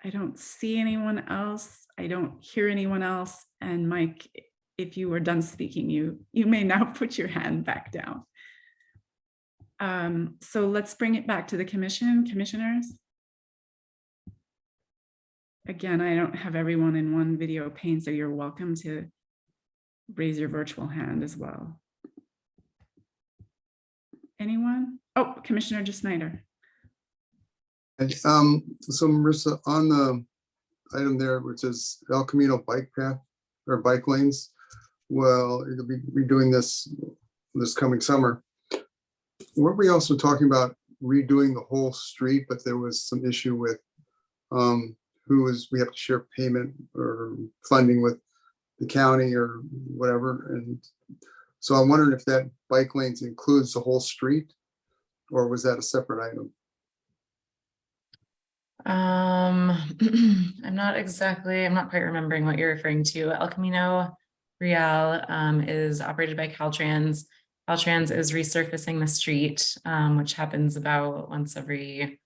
Speaker 1: I don't see anyone else. I don't hear anyone else. And Mike, if you were done speaking, you may now put your hand back down. So let's bring it back to the commissioners. Again, I don't have everyone in one video pane, so you're welcome to raise your virtual hand as well. Anyone? Oh, Commissioner Snyder.
Speaker 8: So Marissa, on the item there, which is El Camino bike path or bike lanes, well, you'll be redoing this coming summer. Weren't we also talking about redoing the whole street, but there was some issue with we have to share payment or funding with the county or whatever. And so I'm wondering if that bike lanes includes the whole street, or was that a separate item?
Speaker 4: I'm not quite remembering what you're referring to. El Camino Real is operated by Caltrans. Caltrans is resurfacing the street, which happens about once every,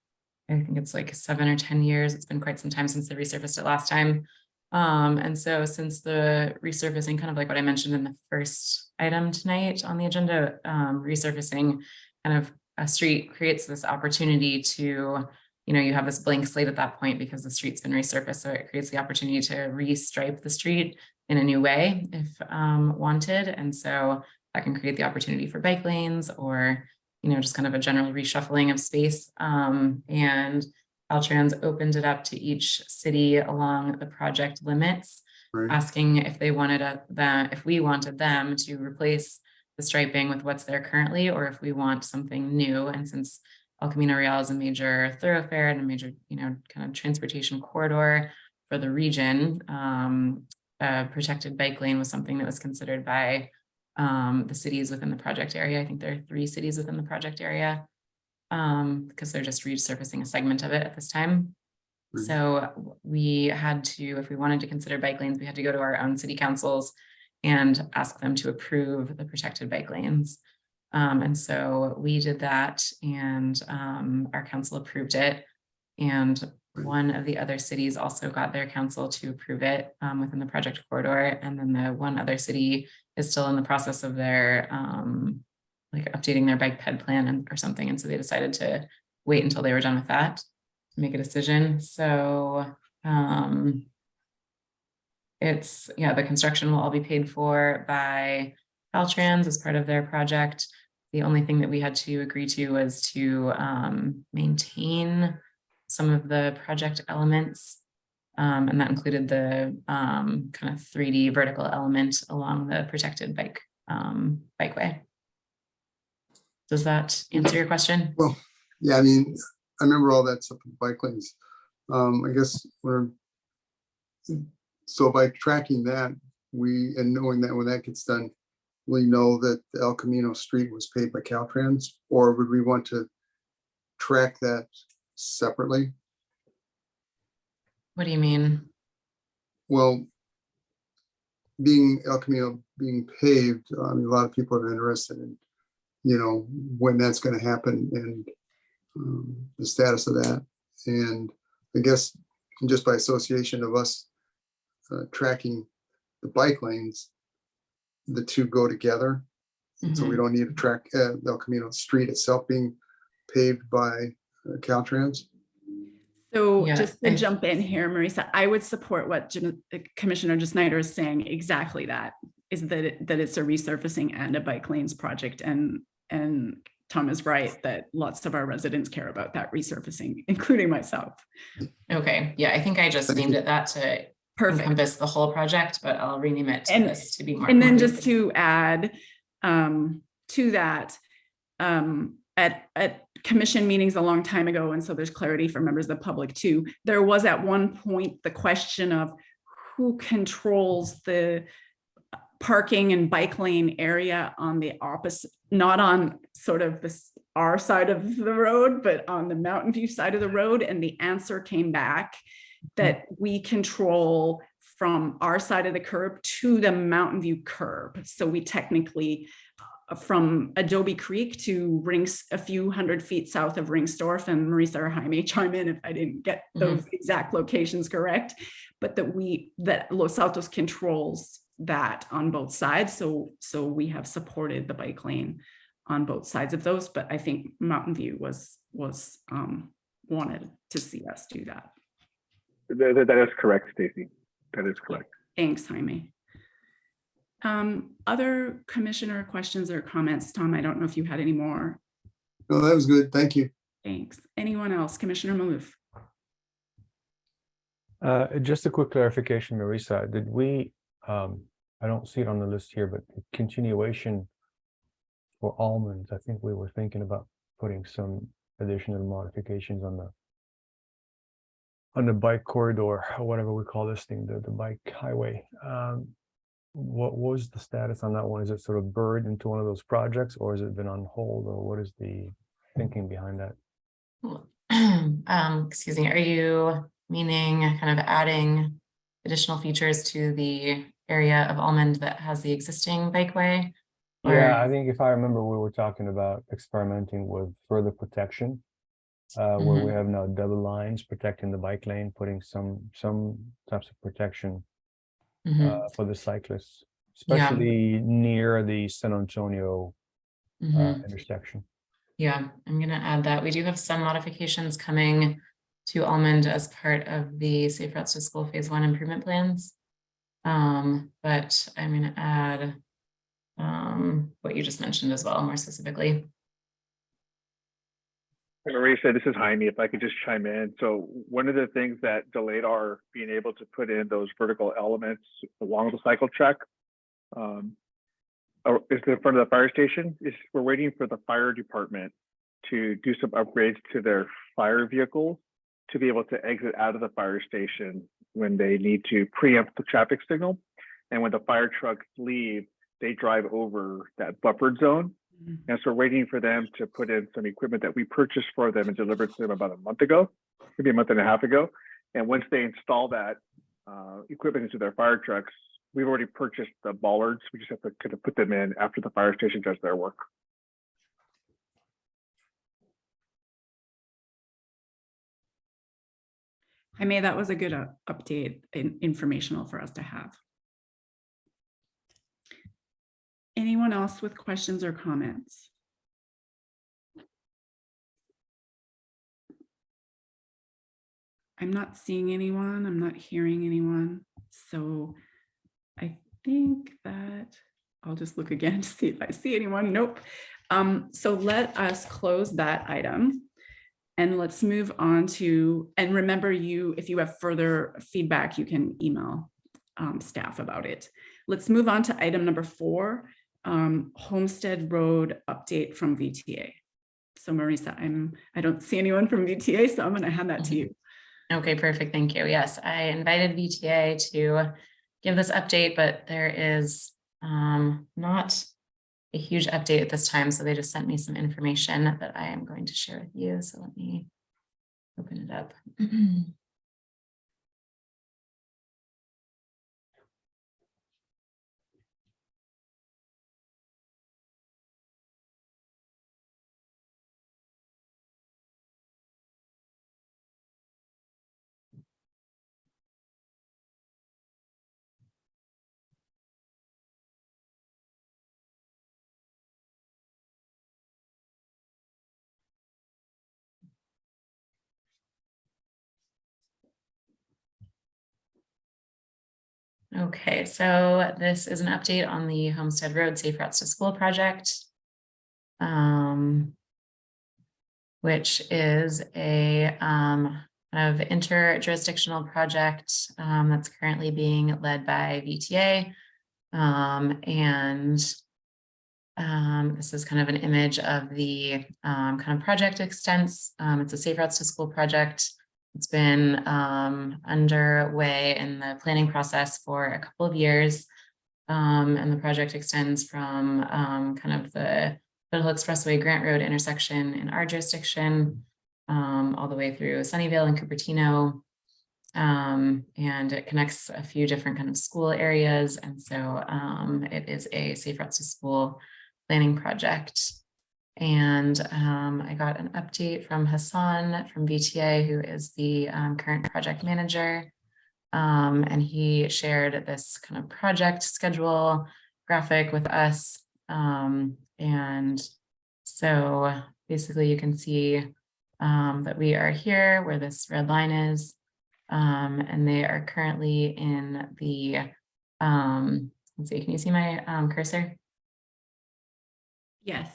Speaker 4: I think it's like 7 or 10 years. It's been quite some time since they resurfaced it last time. And so since the resurfacing, kind of like what I mentioned in the first item tonight on the agenda, resurfacing kind of a street creates this opportunity to, you have this blank slate at that point because the street's been resurfaced. So it creates the opportunity to restripe the street in a new way if wanted. And so that can create the opportunity for bike lanes or, just kind of a general reshuffling of space. And Caltrans opened it up to each city along the project limits,
Speaker 8: Right.
Speaker 4: asking if they wanted if we wanted them to replace the striping with what's there currently, or if we want something new. And since El Camino Real is a major thoroughfare and a major, kind of transportation corridor for the region, a protected bike lane was something that was considered by the cities within the project area. I think there are 3 cities within the project area because they're just resurfacing a segment of it at this time.
Speaker 8: Right.
Speaker 4: So we had to, if we wanted to consider bike lanes, we had to go to our own city councils and ask them to approve the protected bike lanes. And so we did that, and our council approved it. And one of the other cities also got their council to approve it within the project corridor. And then the one other city is still in the process of their like updating their bike ped plan or something. And so they decided to wait until they were done with that to make a decision. So the construction will all be paid for by Caltrans as part of their project. The only thing that we had to agree to was to maintain some of the project elements. And that included the kind of 3D vertical element along the protected bikeway. Does that answer your question?
Speaker 8: Well, yeah, I mean, I remember all that stuff with bike lanes. I guess so by tracking that, and knowing that when that gets done, we know that the El Camino Street was paid by Caltrans, or would we want to track that separately?
Speaker 4: What do you mean?
Speaker 8: Well, El Camino being paved, a lot of people are interested in, when that's going to happen and the status of that. And I guess just by association of us tracking the bike lanes, the two go together. And so we don't need to track El Camino Street itself being paved by Caltrans.
Speaker 1: So
Speaker 4: Yeah,
Speaker 1: just to jump in here, Marisa, I would support what Commissioner Snyder is saying. Exactly that is that it's a resurfacing and a bike lanes project. And Tom is right that lots of our residents care about that resurfacing, including myself.
Speaker 4: Okay, yeah, I think I just named it that to encompass the whole project, but I'll rename it to this to be more.
Speaker 1: And then just to add to that, at commission meetings a long time ago, and so there's clarity for members of the public too, there was at one point the question of who controls the parking and bike lane area on the opposite, not on sort of our side of the road, but on the Mountain View side of the road. And the answer came back that we control from our side of the curb to the Mountain View curb. So we technically, from Adobe Creek to a few hundred feet south of Ringstorff, and Marisa or Jaime chime in if I didn't get those exact locations correct, but that Los Altos controls that on both sides. So we have supported the bike lane on both sides of those, but I think Mountain View was wanted to see us do that.
Speaker 9: That is correct, Stacy. That is correct.
Speaker 1: Thanks, Jaime. Other commissioner questions or comments? Tom, I don't know if you had any more.
Speaker 8: No, that was good. Thank you.
Speaker 1: Thanks. Anyone else? Commissioner Maloof?
Speaker 3: Just a quick clarification, Marisa, did we, I don't see it on the list here, but the continuation for almonds, I think we were thinking about putting some additional modifications on the bike corridor, or whatever we call this thing, the bike highway. What was the status on that one? Is it sort of buried into one of those projects, or has it been on hold, or what is the thinking behind that?
Speaker 4: Excuse me, are you meaning kind of adding additional features to the area of Almond that has the existing bikeway?
Speaker 3: Yeah,
Speaker 4: Or-
Speaker 3: I think if I remember, we were talking about experimenting with further protection. Where we have now double lines protecting the bike lane, putting some types of protection for the cyclists,
Speaker 4: Yeah.
Speaker 3: especially near the San Antonio intersection.
Speaker 4: Yeah, I'm gonna add that. We do have some modifications coming to Almond as part of the Safe Routes to School Phase 1 improvement plans. But I'm gonna add what you just mentioned as well, more specifically.
Speaker 9: Marisa, this is Jaime. If I could just chime in. So one of the things that delayed our being able to put in those vertical elements along the cycle track is in front of the fire station. We're waiting for the fire department to do some upgrades to their fire vehicles to be able to exit out of the fire station when they need to preempt the traffic signal. And when the fire trucks leave, they drive over that buffered zone. And so we're waiting for them to put in some equipment that we purchased for them and delivered to them about a month ago, maybe a month and a half ago. And once they install that equipment into their fire trucks, we've already purchased the bollards. We just have to kind of put them in after the fire station does their work.
Speaker 1: Jaime, that was a good update, informational for us to have. Anyone else with questions or comments? I'm not seeing anyone. I'm not hearing anyone. So I think that I'll just look again to see if I see anyone. Nope. So let us close that item. And let's move on to, and remember if you have further feedback, you can email staff about it. Let's move on to item number 4, Homestead Road update from VTA. So Marisa, I don't see anyone from VTA, so I'm going to hand that to you.
Speaker 4: Okay, perfect. Thank you. Yes, I invited VTA to give this update, but there is not a huge update at this time. So they just sent me some information that I am going to share with you. So let me open it up. Okay, so this is an update on the Homestead Road Safe Routes to School project, which is a kind of interjurisdictional project that's currently being led by VTA. This is kind of an image of the kind of project extents. It's a Safe Routes to School project. It's been underway in the planning process for a couple of years. And the project extends from kind of the Foothill Expressway Grant Road intersection in our jurisdiction, all the way through Sunnyvale and Cupertino. And it connects a few different kind of school areas. And so it is a Safe Routes to School planning project. And I got an update from Hassan from VTA, who is the current project manager. And he shared this kind of project schedule graphic with us. And So basically you can see that we are here where this red line is. And they are currently in the, let's see, can you see my cursor?
Speaker 1: Yes.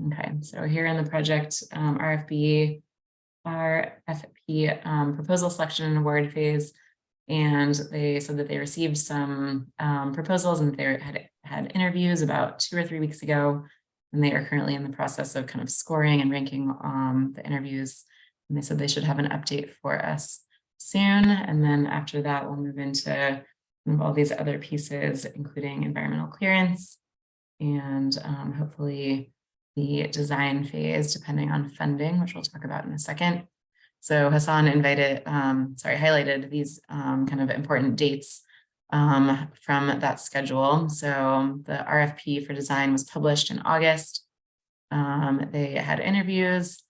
Speaker 4: Okay, so here in the project RFP proposal selection and award phase, and they said that they received some proposals and they had interviews about 2 or 3 weeks ago, and they are currently in the process of kind of scoring and ranking the interviews. And they said they should have an update for us soon, and then after that we'll move into all these other pieces, including environmental clearance and hopefully the design phase, depending on funding, which we'll talk about in a second. So Hassan highlighted these kind of important dates from that schedule. So the RFP for design was published in August. They had interviews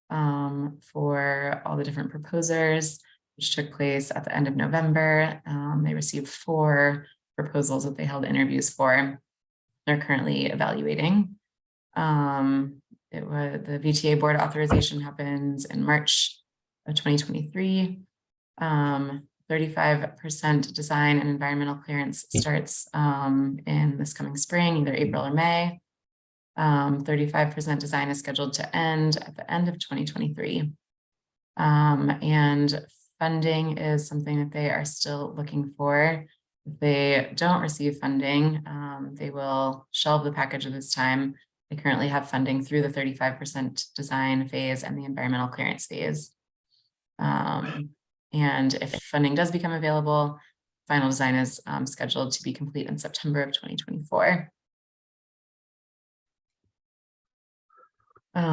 Speaker 4: for all the different proposers, which took place at the end of November. They received 4 proposals that they held interviews for. They're currently evaluating. The VTA board authorization happens in March of 2023. 35% design and environmental clearance starts in this coming spring, either April or May. 35% design is scheduled to end at the end of 2023. And funding is something that they are still looking for. If they don't receive funding, they will shelve the package at this time. They currently have funding through the 35% design phase and the environmental clearance phase. And if funding does become available, final design is scheduled to be complete in September of 2024.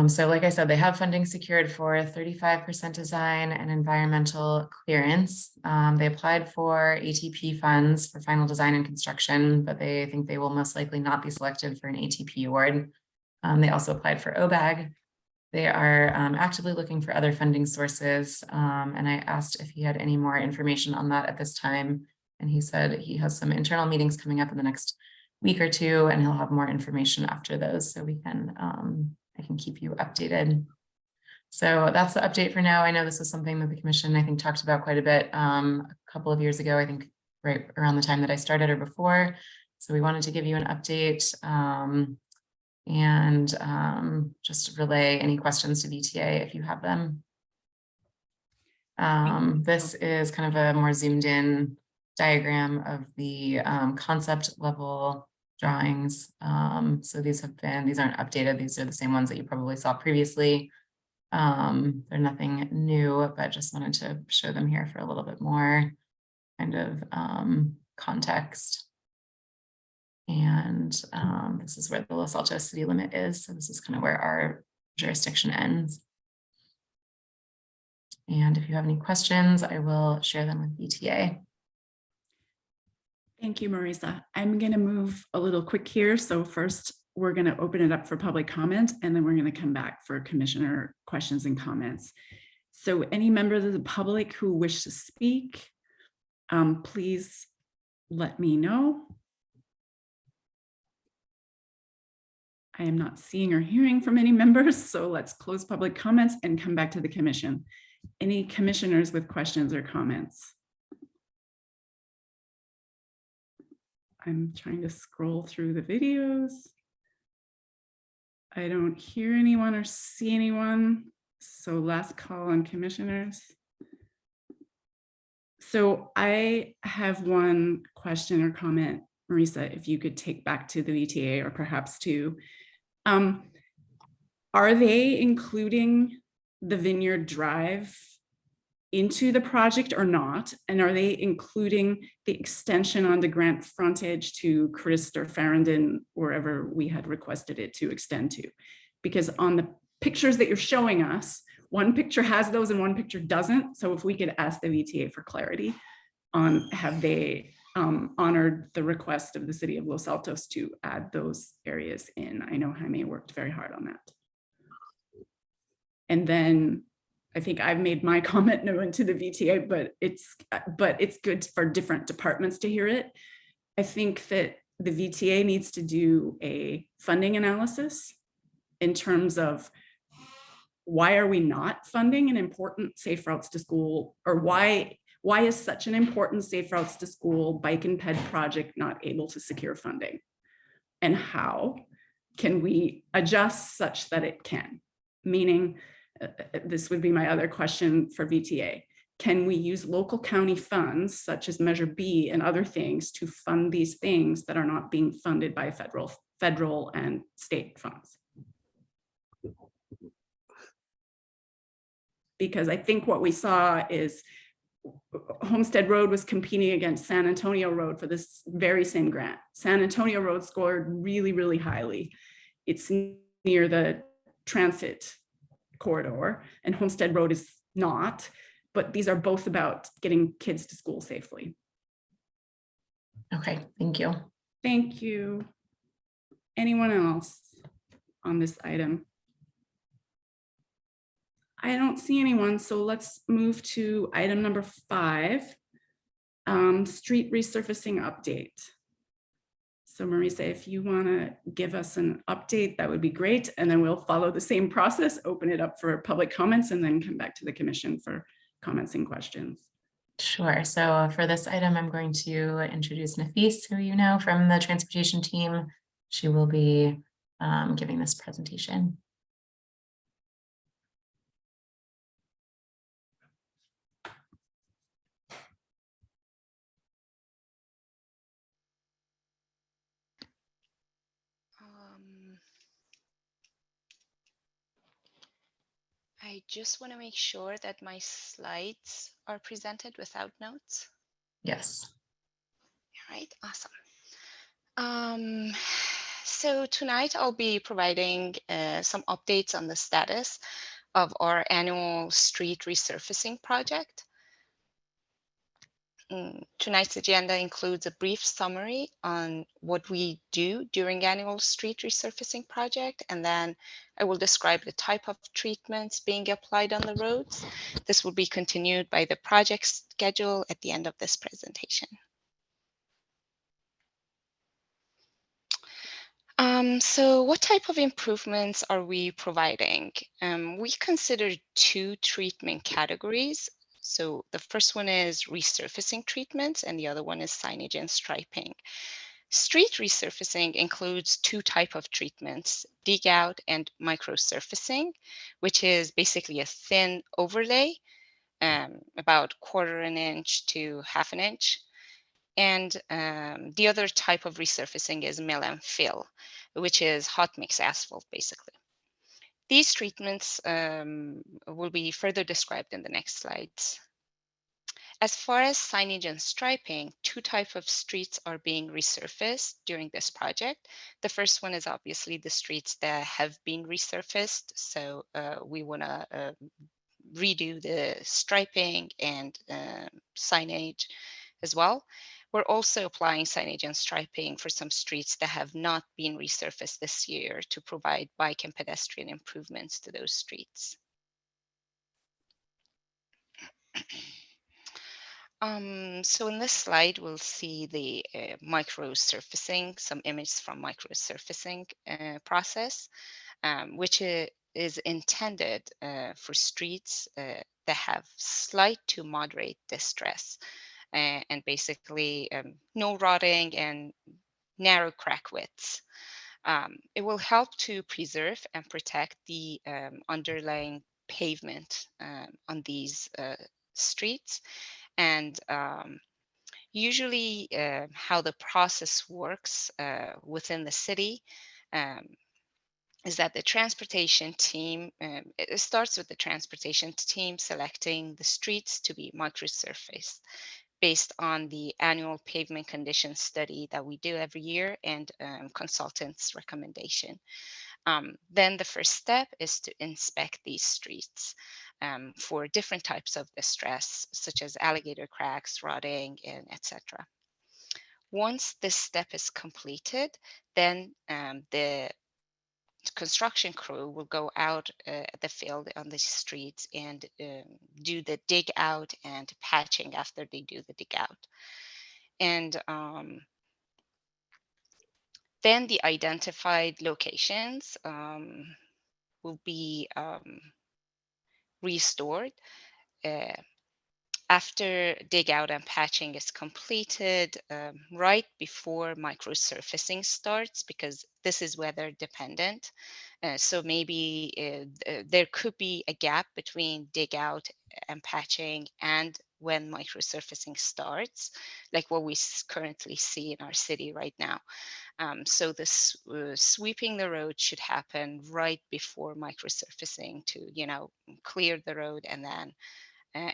Speaker 4: So like I said, they have funding secured for 35% design and environmental clearance. They applied for ATP funds for final design and construction, but they think they will most likely not be selected for an ATP award. They also applied for OBAG. They are actively looking for other funding sources. And I asked if he had any more information on that at this time. And he said he has some internal meetings coming up in the next week or 2, and he'll have more information after those, so we can I can keep you updated. So that's the update for now. I know this was something that the commission, I think, talked about quite a bit a couple of years ago, I think right around the time that I started or before. So we wanted to give you an update and just relay any questions to VTA if you have them. This is kind of a more zoomed in diagram of the concept level drawings. So these aren't updated. These are the same ones that you probably saw previously. They're nothing new, but just wanted to show them here for a little bit more kind of context. And this is where the Los Altos city limit is. So this is kind of where our jurisdiction ends. And if you have any questions, I will share them with VTA.
Speaker 1: Thank you, Marisa. I'm going to move a little quick here. So first, we're going to open it up for public comment, and then we're going to come back for commissioner questions and comments. So any members of the public who wish to speak, please let me know. I am not seeing or hearing from any members, so let's close public comments and come back to the commission. Any commissioners with questions or comments? I'm trying to scroll through the videos. I don't hear anyone or see anyone. So last call on commissioners. So I have one question or comment, Marisa, if you could take back to the VTA or perhaps to, are they including the Vineyard Drive into the project or not? And are they including the extension on the grant frontage to Christ or Farrandon, wherever we had requested it to extend to? Because on the pictures that you're showing us, one picture has those and one picture doesn't. So if we could ask the VTA for clarity on, have they honored the request of the city of Los Altos to add those areas in? I know Jaime worked very hard on that. And then I think I've made my comment known to the VTA, but it's good for different departments to hear it. I think that the VTA needs to do a funding analysis in terms of why are we not funding an important Safe Routes to School, or why is such an important Safe Routes to School bike and ped project not able to secure funding? And how can we adjust such that it can? Meaning, this would be my other question for VTA. Can we use local county funds such as Measure B and other things to fund these things that are not being funded by federal and state funds? Because I think what we saw is Homestead Road was competing against San Antonio Road for this very same grant. San Antonio Road scored really, really highly. It's near the transit corridor, and Homestead Road is not, but these are both about getting kids to school safely.
Speaker 4: Okay, thank you.
Speaker 1: Thank you. Anyone else on this item? I don't see anyone, so let's move to item number 5, street resurfacing update. So Marisa, if you want to give us an update, that would be great. And then we'll follow the same process, open it up for public comments, and then come back to the commission for comments and questions.
Speaker 4: Sure. So for this item, I'm going to introduce Nafis, who you know from the transportation team. She will be giving this presentation.
Speaker 10: I just want to make sure that my slides are presented without notes.
Speaker 4: Yes.
Speaker 10: All right, awesome. So tonight I'll be providing some updates on the status of our annual street resurfacing project. Tonight's agenda includes a brief summary on what we do during annual street resurfacing project, and then I will describe the type of treatments being applied on the roads. This will be continued by the project schedule at the end of this presentation. So what type of improvements are we providing? We consider 2 treatment categories. So the first one is resurfacing treatments, and the other one is signage and striping. Street resurfacing includes 2 types of treatments, dig out and microsurfacing, which is basically a thin overlay, about 1/4 inch to 1/2 inch. And the other type of resurfacing is mill and fill, which is hot mix asphalt, basically. These treatments will be further described in the next slides. As far as signage and striping, 2 types of streets are being resurfaced during this project. The first one is obviously the streets that have been resurfaced. So we want to redo the striping and signage as well. We're also applying signage and striping for some streets that have not been resurfaced this year to provide bike and pedestrian improvements to those streets. So in this slide, we'll see the microsurfacing, some images from microsurfacing process, which is intended for streets that have slight to moderate distress. And basically no rotting and narrow crack widths. It will help to preserve and protect the underlying pavement on these streets. And usually how the process works within the city is that the transportation team, it starts with the transportation team selecting the streets to be microsurfaced based on the annual pavement condition study that we do every year and consultants' recommendation. Then the first step is to inspect these streets for different types of distress, such as alligator cracks, rotting, and etc. Once this step is completed, then the construction crew will go out at the field on the streets and do the dig out and patching after they do the dig out. And then the identified locations will be restored after dig out and patching is completed, right before microsurfacing starts, because this is weather dependent. So maybe there could be a gap between dig out and patching and when microsurfacing starts, like what we currently see in our city right now. So this sweeping the road should happen right before microsurfacing to, clear the road and then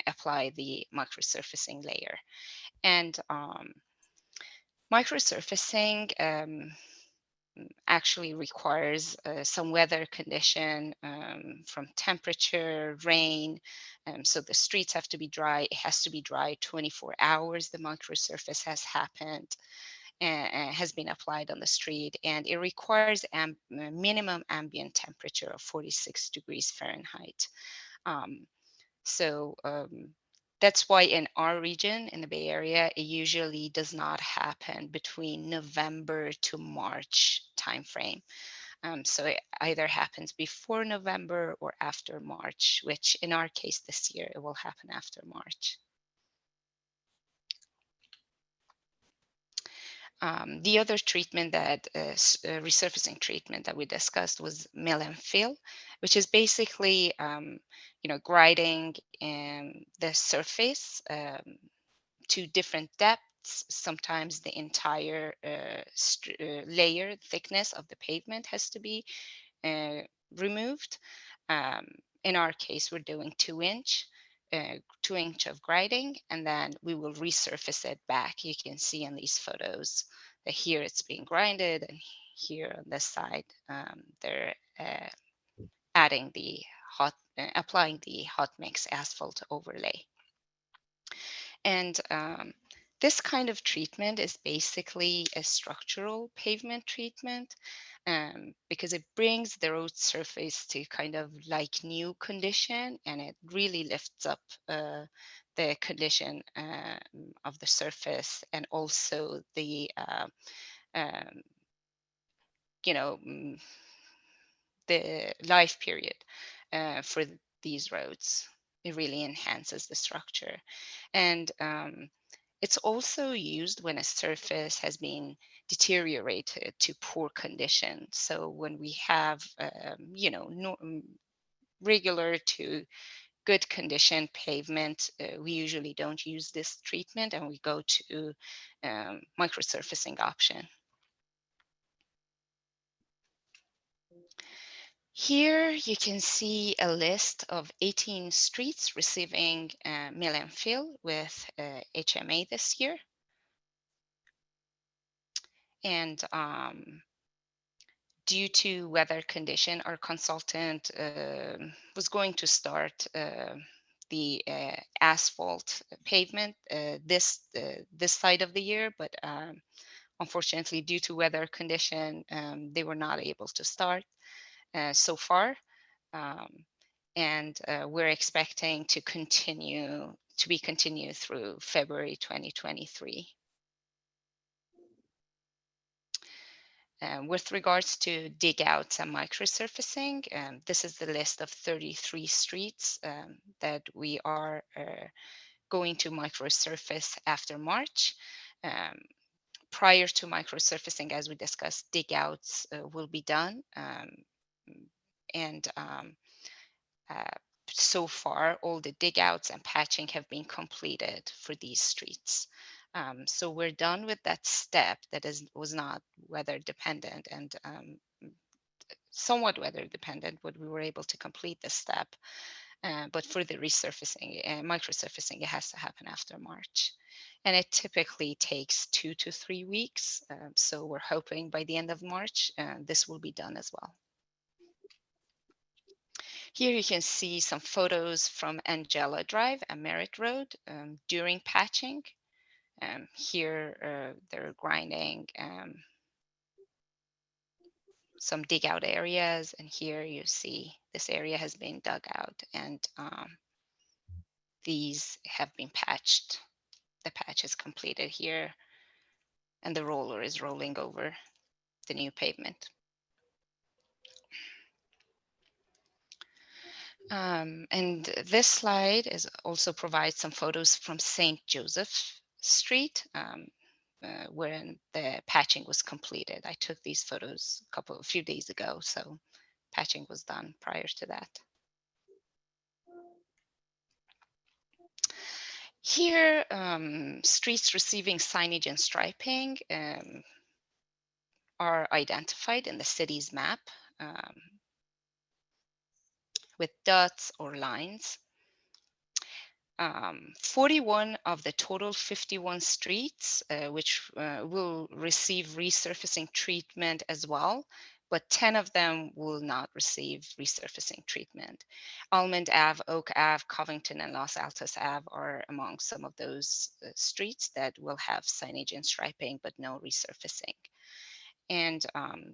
Speaker 10: apply the microsurfacing layer. And microsurfacing actually requires some weather condition from temperature, rain. So the streets have to be dry. It has to be dry 24 hours. The microsurface has happened and has been applied on the street, and it requires minimum ambient temperature of 46 degrees Fahrenheit. So that's why in our region, in the Bay Area, it usually does not happen between November to March timeframe. So it either happens before November or after March, which in our case this year, it will happen after March. The other treatment that resurfacing treatment that we discussed was mill and fill, which is basically grading the surface to different depths. Sometimes the entire layer thickness of the pavement has to be removed. In our case, we're doing 2-inch. 2-inch of grading, and then we will resurface it back. You can see in these photos that here it's being grinded, and here on this side they're adding the applying the hot mix asphalt overlay. And this kind of treatment is basically a structural pavement treatment because it brings the road surface to kind of like new condition, and it really lifts up the condition of the surface, and also the the life period for these roads. It really enhances the structure. And it's also used when a surface has been deteriorated to poor condition. So when we have, regular to good condition pavement, we usually don't use this treatment, and we go to microsurfacing option. Here you can see a list of 18 streets receiving mill and fill with HMA this year. And due to weather condition, our consultant was going to start the asphalt pavement this side of the year, but unfortunately, due to weather condition, they were not able to start so far. And we're expecting to be continued through February 2023. With regards to dig outs and microsurfacing, this is the list of 33 streets that we are going to microsurface after March. Prior to microsurfacing, as we discussed, dig outs will be done. And so far, all the dig outs and patching have been completed for these streets. So we're done with that step that was not weather dependent and somewhat weather dependent, but we were able to complete this step. But for the resurfacing and microsurfacing, it has to happen after March. And it typically takes 2 to 3 weeks. So we're hoping by the end of March, this will be done as well. Here you can see some photos from Angela Drive and Merritt Road during patching. Here they're grinding some dig out areas, and here you see this area has been dug out, and these have been patched. The patch is completed here, and the roller is rolling over the new pavement. And this slide is also provides some photos from St. Joseph Street, when the patching was completed. I took these photos a few days ago, so patching was done prior to that. Here, streets receiving signage and striping are identified in the city's map with dots or lines. 41 of the total 51 streets, which will receive resurfacing treatment as well, but 10 of them will not receive resurfacing treatment. Almond Ave, Oak Ave, Covington, and Los Altos Ave are among some of those streets that will have signage and striping, but no resurfacing. And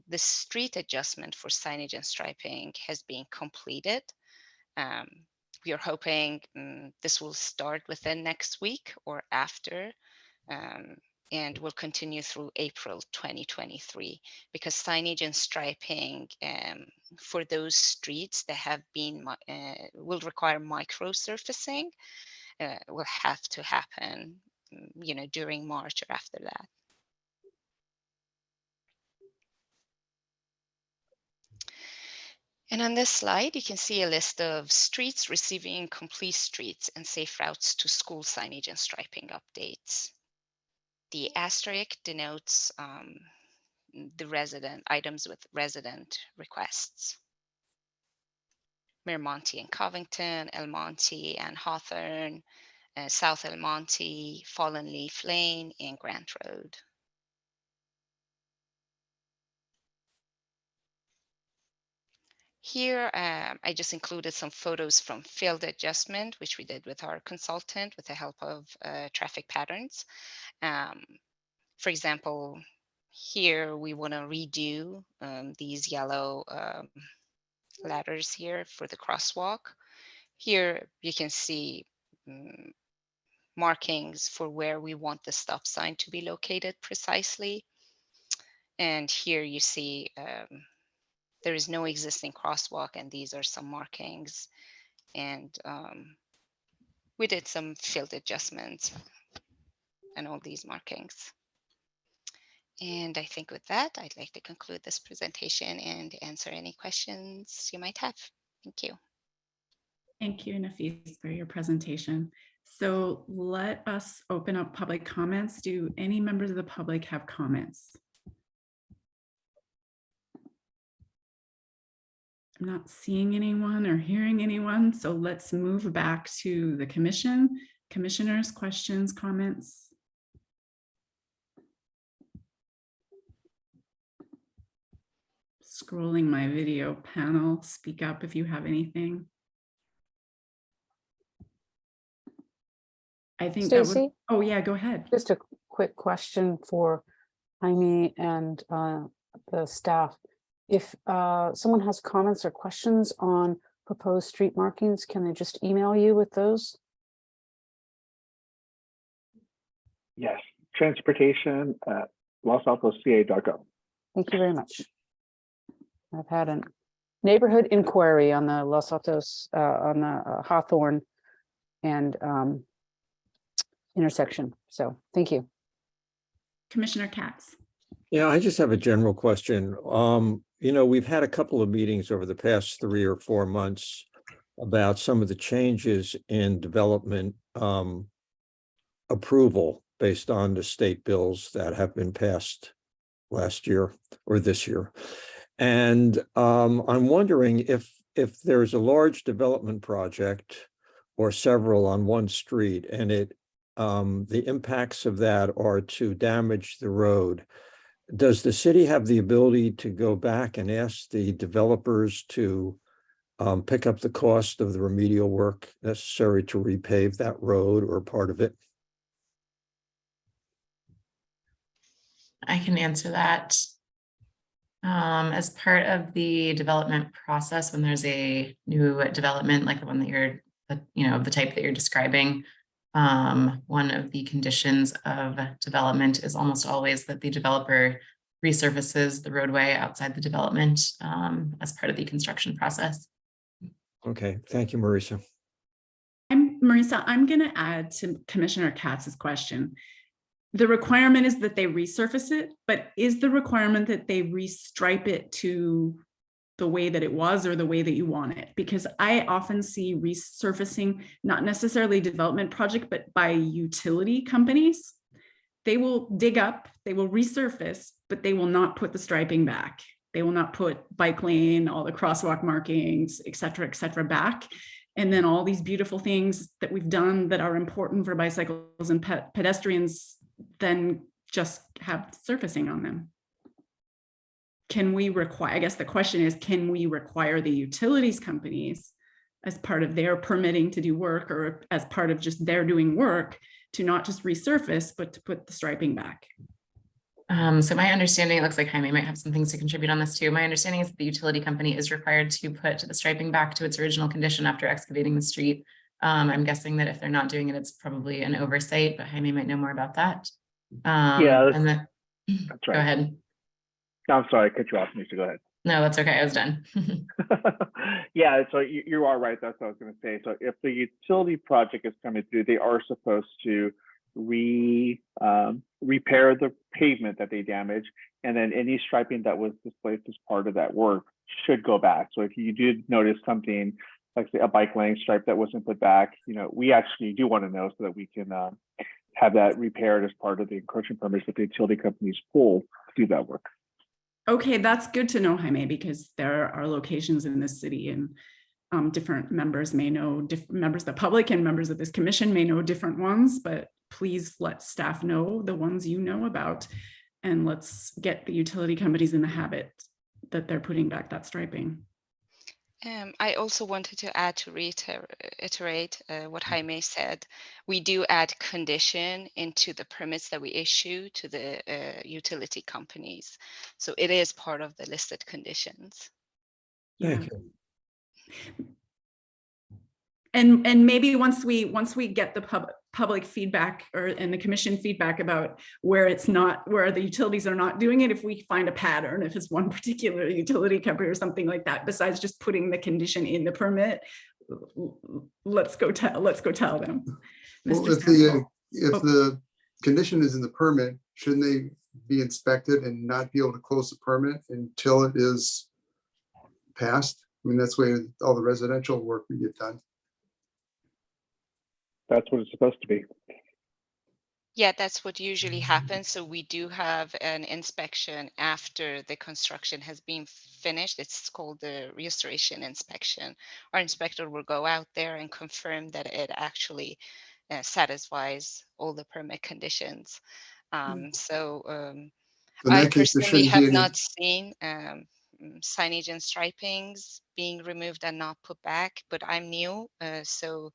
Speaker 10: the street adjustment for signage and striping has been completed. We are hoping this will start within next week or after, and will continue through April 2023, because signage and striping for those streets that have been will require micro surfacing will have to happen, during March or after that. And on this slide, you can see a list of streets receiving complete streets and safe routes to school signage and striping updates. The asterisk denotes the resident items with resident requests. Miramonte and Covington, El Monte and Hawthorne, South El Monte, Fallen Leaf Lane, and Grant Road. Here, I just included some photos from field adjustment, which we did with our consultant with the help of traffic patterns. For example, here we want to redo these yellow ladders here for the crosswalk. Here you can see markings for where we want the stop sign to be located precisely. And here you see there is no existing crosswalk, and these are some markings. And we did some field adjustments and all these markings. And I think with that, I'd like to conclude this presentation and answer any questions you might have. Thank you.
Speaker 1: Thank you, Nafis, for your presentation. So let us open up public comments. Do any members of the public have comments? I'm not seeing anyone or hearing anyone, so let's move back to the commission. Commissioners, questions, comments? Scrolling my video panel, speak up if you have anything. I think that
Speaker 5: Stacy?
Speaker 1: would, oh yeah, go ahead.
Speaker 5: Just a quick question for Jaime and the staff. If someone has comments or questions on proposed street markings, can they just email you with those?
Speaker 9: Yes, transportation at losaltosca.gov.
Speaker 5: Thank you very much. I've had a neighborhood inquiry on the Los Altos, on the Hawthorne and intersection. So thank you.
Speaker 1: Commissioner Katz.
Speaker 6: Yeah, I just have a general question. We've had a couple of meetings over the past 3 or 4 months about some of the changes in development approval based on the state bills that have been passed last year or this year. And I'm wondering if there's a large development project or several on one street and the impacts of that are to damage the road, does the city have the ability to go back and ask the developers to pick up the cost of the remedial work necessary to repave that road or part of it?
Speaker 4: I can answer that. As part of the development process, when there's a new development like the one that you're, the type that you're describing, one of the conditions of development is almost always that the developer resurfaces the roadway outside the development as part of the construction process.
Speaker 6: Okay, thank you, Marisa.
Speaker 1: Marisa, I'm going to add to Commissioner Katz's question. The requirement is that they resurface it, but is the requirement that they restripe it to the way that it was or the way that you want it? Because I often see resurfacing, not necessarily development project, but by utility companies. They will dig up, they will resurface, but they will not put the striping back. They will not put bike lane, all the crosswalk markings, et cetera, back. And then all these beautiful things that we've done that are important for bicycles and pedestrians then just have surfacing on them. Can we require, I guess the question is, can we require the utilities companies as part of their permitting to do work or as part of just their doing work to not just resurface, but to put the striping back?
Speaker 4: So my understanding, it looks like Jaime might have some things to contribute on this too. My understanding is that the utility company is required to put the striping back to its original condition after excavating the street. I'm guessing that if they're not doing it, it's probably an oversight, but Jaime might know more about that.
Speaker 9: Yeah,
Speaker 4: and then,
Speaker 9: That's
Speaker 4: go
Speaker 9: right.
Speaker 4: ahead.
Speaker 9: No, I'm sorry, I cut you off, Lisa. Go ahead.
Speaker 4: No, that's okay. I was done.
Speaker 9: Yeah, so you are right. That's what I was going to say. So if the utility project is coming through, they are supposed to repair the pavement that they damaged, and then any striping that was displaced as part of that work should go back. So if you did notice something like say a bike lane stripe that wasn't put back, we actually do want to know so that we can have that repaired as part of the encroachment permits that the utility companies pull to do that work.
Speaker 1: Okay, that's good to know, Jaime, because there are locations in this city and different members may know, members of the public and members of this commission may know different ones, but please let staff know the ones you know about, and let's get the utility companies in the habit that they're putting back that striping.
Speaker 10: I also wanted to add to reiterate what Jaime said. We do add condition into the permits that we issue to the utility companies. So it is part of the listed conditions.
Speaker 6: Thank you.
Speaker 1: And maybe once we get the public feedback and the commission feedback about where the utilities are not doing it, if we find a pattern, if it's one particular utility company or something like that, besides just putting the condition in the permit, let's go tell them.
Speaker 8: Well,
Speaker 1: Mr.
Speaker 8: if the condition is in the permit, shouldn't they be inspected and not be able to close the permit until it is passed? I mean, that's where all the residential work we get done.
Speaker 9: That's what it's supposed to be.
Speaker 10: Yeah, that's what usually happens. So we do have an inspection after the construction has been finished. It's called the restoration inspection. Our inspector will go out there and confirm that it actually satisfies all the permit conditions. So
Speaker 8: In
Speaker 10: I
Speaker 8: that case, there
Speaker 10: personally
Speaker 8: shouldn't be
Speaker 10: have
Speaker 8: any.
Speaker 10: not seen signage and stripings being removed and not put back, but I'm new, so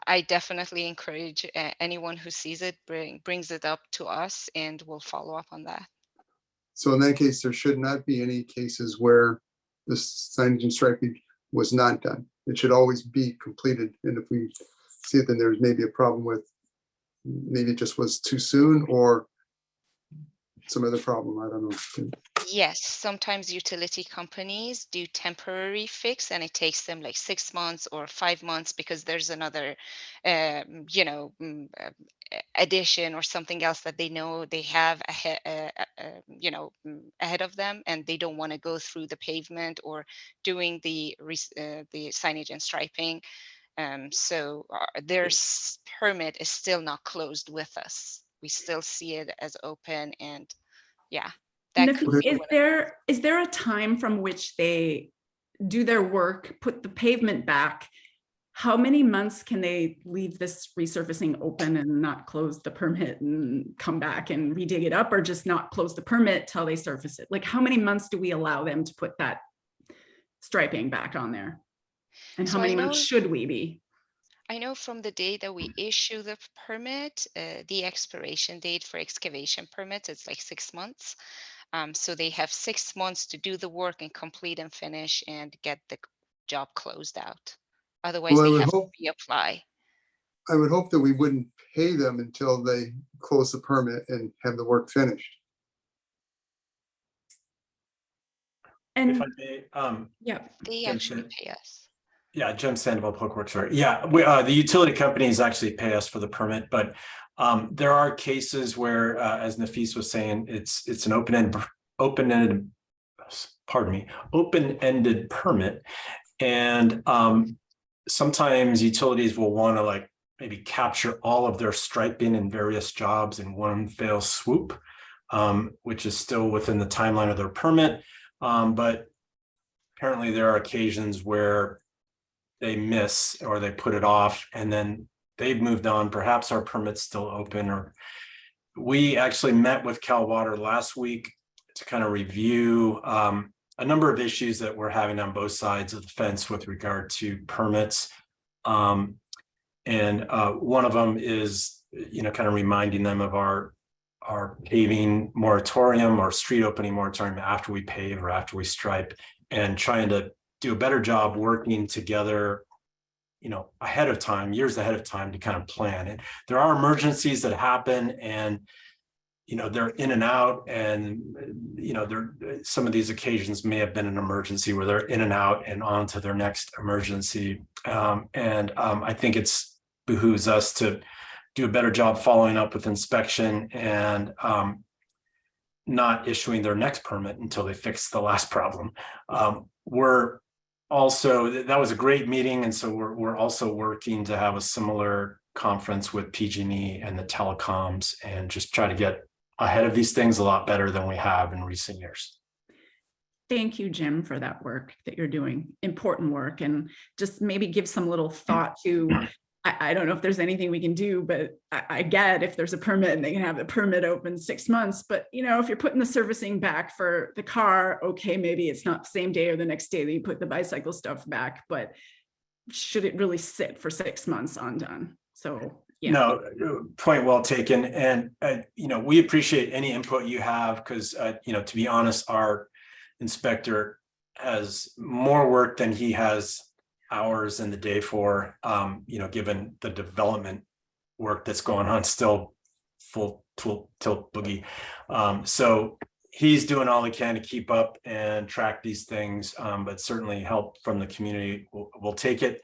Speaker 10: I definitely encourage anyone who sees it brings it up to us, and we'll follow up on that.
Speaker 8: So in that case, there should not be any cases where the signage and striping was not done. It should always be completed. And if we see it, then there's maybe a problem with, maybe it just was too soon or some other problem. I don't know.
Speaker 10: Yes, sometimes utility companies do temporary fix, and it takes them like 6 months or 5 months because there's another, addition or something else that they know they have ahead, ahead of them, and they don't want to go through the pavement or doing the signage and striping. So their permit is still not closed with us. We still see it as open, and yeah.
Speaker 1: Is there a time from which they do their work, put the pavement back? How many months can they leave this resurfacing open and not close the permit and come back and redig it up, or just not close the permit till they surface it? Like, how many months do we allow them to put that striping back on there? And how many months should we be?
Speaker 10: I know from the day that we issue the permit, the expiration date for excavation permits, it's like 6 months. So they have 6 months to do the work and complete and finish and get the job closed out. Otherwise,
Speaker 8: Well,
Speaker 10: they have to reapply.
Speaker 8: I would hope that we wouldn't pay them until they close the permit and have the work finished.
Speaker 1: And
Speaker 11: I may,
Speaker 1: yeah,
Speaker 10: They
Speaker 11: Jim
Speaker 10: actually
Speaker 11: said-
Speaker 10: pay us.
Speaker 11: yeah, Jim Sandoval, Public Works, sorry. Yeah, the utility companies actually pay us for the permit, but there are cases where, as Nafis was saying, it's an open-ended, pardon me, open-ended permit. And sometimes utilities will want to like maybe capture all of their striping in various jobs in one fell swoop, which is still within the timeline of their permit. But apparently there are occasions where they miss or they put it off and then they've moved on. Perhaps our permit's still open. Or we actually met with Cal Water last week to kind of review a number of issues that we're having on both sides of the fence with regard to permits. And one of them is, kind of reminding them of our paving moratorium or street opening moratorium after we pave or after we stripe, and trying to do a better job working together, ahead of time, years ahead of time, to kind of plan. And there are emergencies that happen, and they're in and out, and some of these occasions may have been an emergency where they're in and out and on to their next emergency. I think it's behooves us to do a better job following up with inspection and not issuing their next permit until they fix the last problem. We're also, that was a great meeting, and so we're also working to have a similar conference with PG&E and the telecoms, and just try to get ahead of these things a lot better than we have in recent years.
Speaker 1: thank you, Jim, for that work that you're doing, important work, and just maybe give some little thought to, I don't know if there's anything we can do, but I get if there's a permit and they can have the permit open 6 months, but if you're putting the servicing back for the car, okay, maybe it's not the same day or the next day that you put the bicycle stuff back, but should it really sit for 6 months undone? So, yeah.
Speaker 11: No, point well taken. And, we appreciate any input you have, because, to be honest, our inspector has more work than he has hours in the day for, given the development work that's going on, still full tilt boogie. So he's doing all he can to keep up and track these things, but certainly help from the community will take it.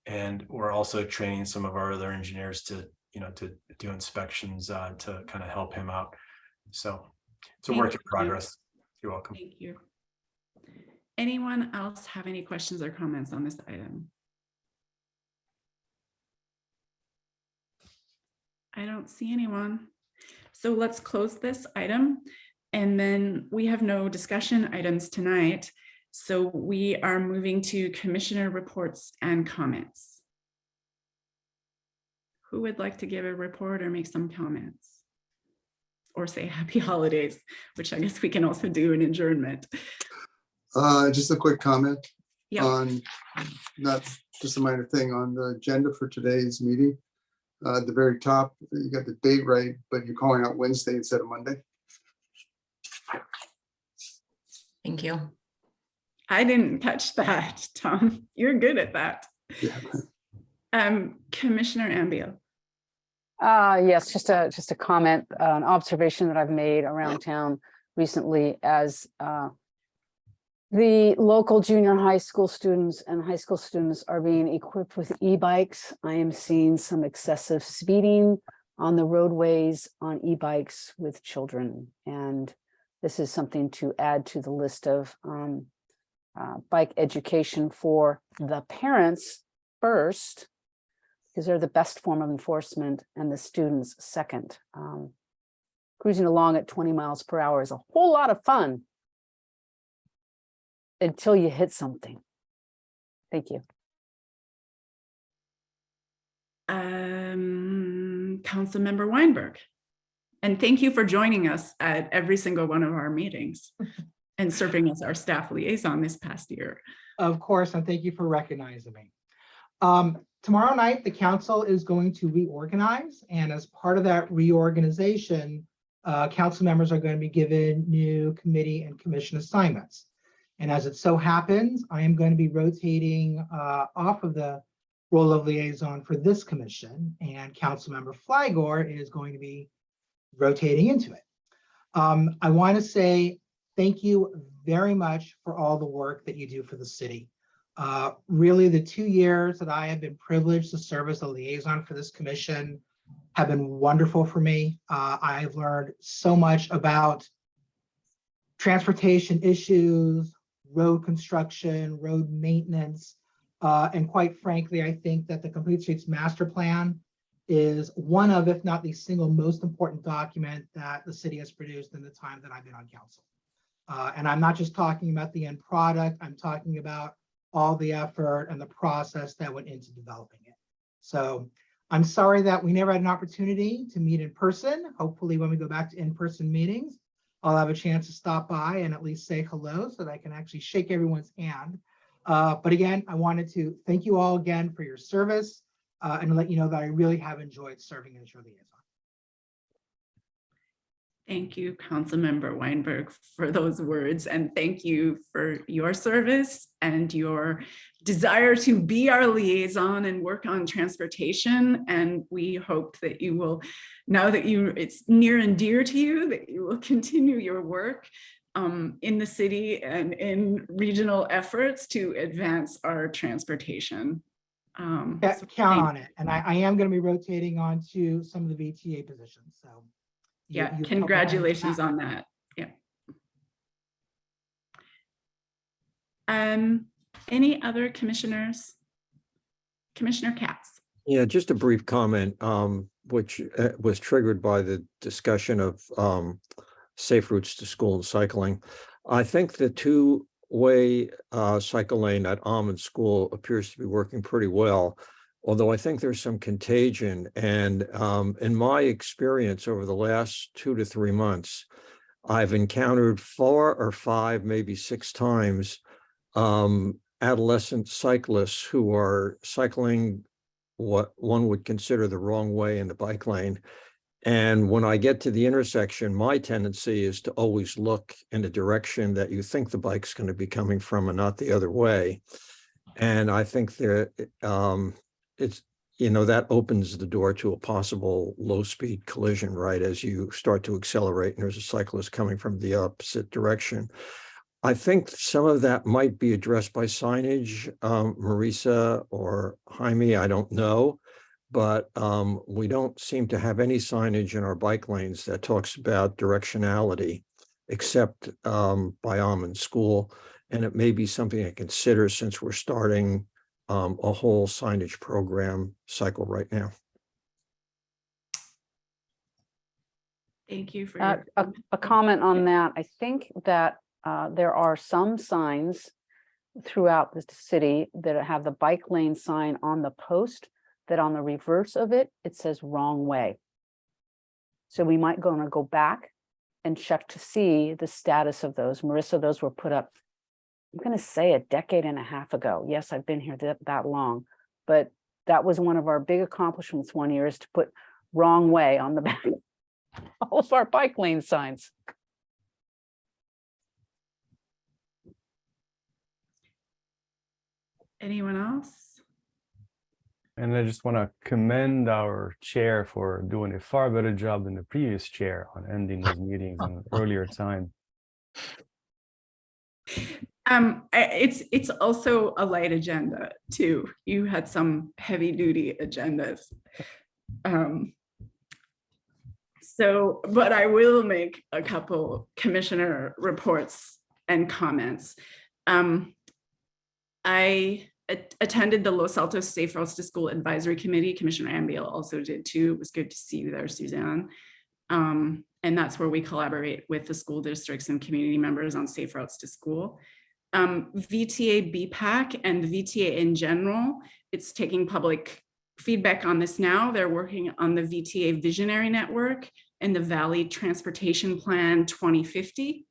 Speaker 11: And we're also training some of our other engineers to do inspections to kind of help him out. So it's a work in progress. You're welcome.
Speaker 1: Thank you. Anyone else have any questions or comments on this item? I don't see anyone. So let's close this item. And then we have no discussion items tonight. So we are moving to commissioner reports and comments. Who would like to give a report or make some comments? Or say happy holidays, which I guess we can also do an adjournment.
Speaker 8: Just a quick comment
Speaker 1: Yeah.
Speaker 8: on, not just a minor thing, on the agenda for today's meeting. At the very top, you got the date right, but you're calling out Wednesday instead of Monday.
Speaker 4: Thank you.
Speaker 1: I didn't catch that, Tom. You're good at that.
Speaker 8: Yeah.
Speaker 1: Commissioner Ambio.
Speaker 5: Yes, just a comment, an observation that I've made around town recently as the local junior high school students and high school students are being equipped with e-bikes. I am seeing some excessive speeding on the roadways on e-bikes with children. And this is something to add to the list of bike education for the parents first, because they're the best form of enforcement, and the students second. Cruising along at 20 miles per hour is a whole lot of fun until you hit something. Thank you.
Speaker 1: Councilmember Weinberg. And thank you for joining us at every single one of our meetings and serving as our staff liaison this past year.
Speaker 12: Of course, and thank you for recognizing me. Tomorrow night, the council is going to reorganize, and as part of that reorganization, council members are going to be given new committee and commission assignments. And as it so happens, I am going to be rotating off of the role of liaison for this commission, and Councilmember Flygore is going to be rotating into it. I want to say thank you very much for all the work that you do for the city. Really, the 2 years that I have been privileged to serve as a liaison for this commission have been wonderful for me. I've learned so much about transportation issues, road construction, road maintenance, and quite frankly, I think that the Complete Streets Master Plan is one of, if not the single most important document that the city has produced in the time that I've been on council. And I'm not just talking about the end product, I'm talking about all the effort and the process that went into developing it. So I'm sorry that we never had an opportunity to meet in person. Hopefully when we go back to in-person meetings, I'll have a chance to stop by and at least say hello so that I can actually shake everyone's hand. But again, I wanted to thank you all again for your service and let you know that I really have enjoyed serving as your liaison.
Speaker 1: Thank you, Councilmember Weinberg, for those words, and thank you for your service and your desire to be our liaison and work on transportation. And we hope that you will, now that it's near and dear to you, that you will continue your work in the city and in regional efforts to advance our transportation.
Speaker 12: Count on it. And I am going to be rotating onto some of the VTA positions. So.
Speaker 1: Yeah, congratulations on that. Yeah. Any other commissioners? Commissioner Katz.
Speaker 6: Yeah, just a brief comment, which was triggered by the discussion of safe routes to school and cycling. I think the two-way cycle lane at Almond School appears to be working pretty well. Although I think there's some contagion, and in my experience over the last 2 to 3 months, I've encountered 4 or 5, maybe 6 times adolescent cyclists who are cycling what one would consider the wrong way in the bike lane. And when I get to the intersection, my tendency is to always look in the direction that you think the bike's going to be coming from and not the other way. And I think that it's, that opens the door to a possible low-speed collision, right, as you start to accelerate and there's a cyclist coming from the opposite direction. I think some of that might be addressed by signage, Marisa or Jaime, I don't know, but we don't seem to have any signage in our bike lanes that talks about directionality, except by Almond School, and it may be something to consider since we're starting a whole signage program cycle right now.
Speaker 1: Thank you for
Speaker 5: a comment on that. I think that there are some signs throughout the city that have the bike lane sign on the post that on the reverse of it, it says wrong way. So we might go back and check to see the status of those. Marissa, those were put up, I'm going to say a decade and a half ago. Yes, I've been here that long, but that was one of our big accomplishments one year, is to put wrong way on the back of all of our bike lane signs.
Speaker 1: Anyone else?
Speaker 3: And I just want to commend our chair for doing a far better job than the previous chair on ending those meetings in an earlier time.
Speaker 1: It's also a light agenda too. You had some heavy duty agendas. But I will make a couple commissioner reports and comments. I attended the Los Altos Safe Routes to School Advisory Committee. Commissioner Ambiel also did too. It was good to see you there, Suzanne. And that's where we collaborate with the school districts and community members on safe routes to school. VTA BPAC and the VTA in general, it's taking public feedback on this now. They're working on the VTA Visionary Network and the Valley Transportation Plan 2050.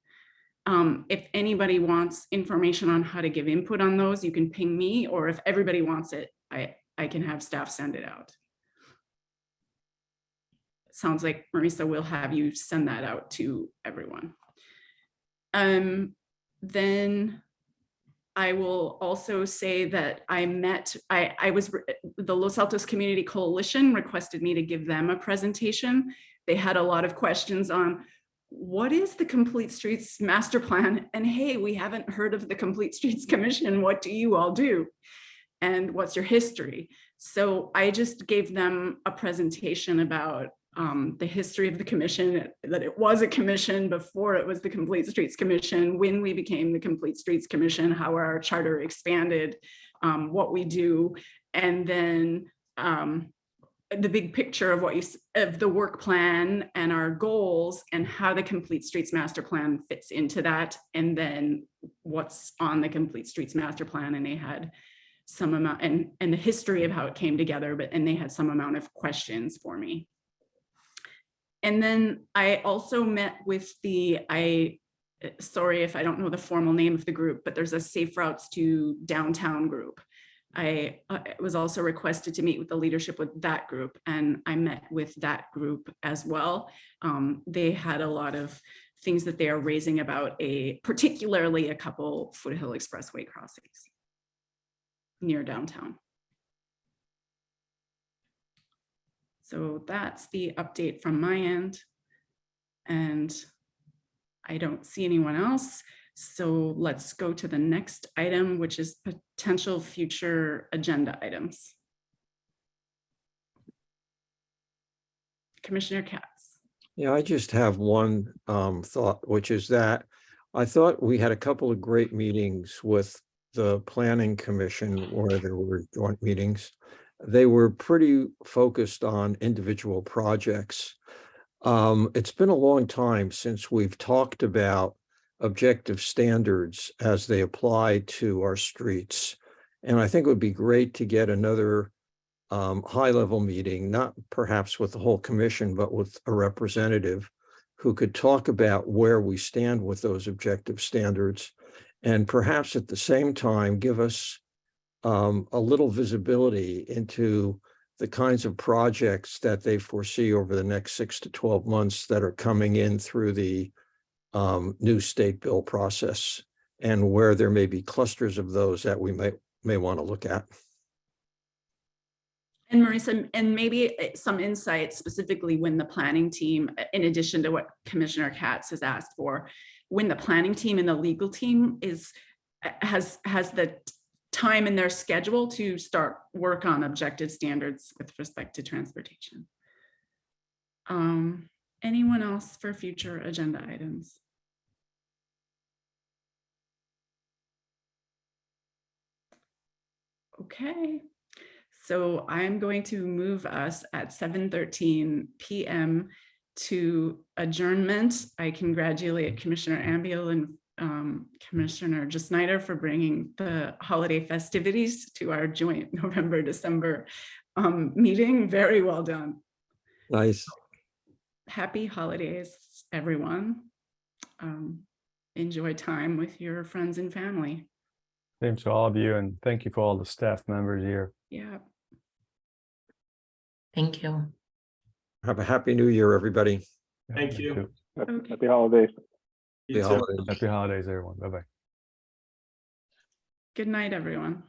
Speaker 1: If anybody wants information on how to give input on those, you can ping me, or if everybody wants it, I can have staff send it out. Sounds like Marisa will have you send that out to everyone. Then I will also say that the Los Altos Community Coalition requested me to give them a presentation. They had a lot of questions on what is the Complete Streets Master Plan? And hey, we haven't heard of the Complete Streets Commission. What do you all do? And what's your history? So I just gave them a presentation about the history of the commission, that it was a commission before it was the Complete Streets Commission, when we became the Complete Streets Commission, how our charter expanded, what we do, and then the big picture of of the work plan and our goals and how the Complete Streets Master Plan fits into that, and then what's on the Complete Streets Master Plan. And they had some amount and the history of how it came together, and they had some amount of questions for me. And then I also met with sorry if I don't know the formal name of the group, but there's a Safe Routes to Downtown group. I was also requested to meet with the leadership with that group, and I met with that group as well. They had a lot of things that they are raising about particularly a couple Foothill Expressway crossings near downtown. So that's the update from my end. And I don't see anyone else. So let's go to the next item, which is potential future agenda items. Commissioner Katz.
Speaker 6: Yeah, I just have one thought, which is that I thought we had a couple of great meetings with the Planning Commission where there were joint meetings. They were pretty focused on individual projects. It's been a long time since we've talked about objective standards as they apply to our streets. And I think it would be great to get another high-level meeting, not perhaps with the whole commission, but with a representative who could talk about where we stand with those objective standards, and perhaps at the same time give us a little visibility into the kinds of projects that they foresee over the next 6 to 12 months that are coming in through the new state bill process, and where there may be clusters of those that we may want to look at.
Speaker 1: And Marisa, and maybe some insight specifically when the planning team, in addition to what Commissioner Katz has asked for, when the planning team and the legal team has the time in their schedule to start work on objective standards with respect to transportation. Anyone else for future agenda items? Okay, so I'm going to move us at 7:13 p.m. to adjournment. I congratulate Commissioner Ambiel and Commissioner Snyder for bringing the holiday festivities to our joint November-December meeting. Very well done.
Speaker 6: Nice.
Speaker 1: Happy holidays, everyone. Enjoy time with your friends and family.
Speaker 3: Same to all of you, and thank you for all the staff members here.
Speaker 1: Yeah.
Speaker 4: Thank you.
Speaker 6: Have a happy new year, everybody.
Speaker 11: Thank you.
Speaker 1: Okay.
Speaker 9: Happy holidays.
Speaker 11: You
Speaker 6: Happy
Speaker 11: too.
Speaker 6: holidays.
Speaker 3: Happy holidays, everyone. Bye-bye.
Speaker 1: Good night, everyone.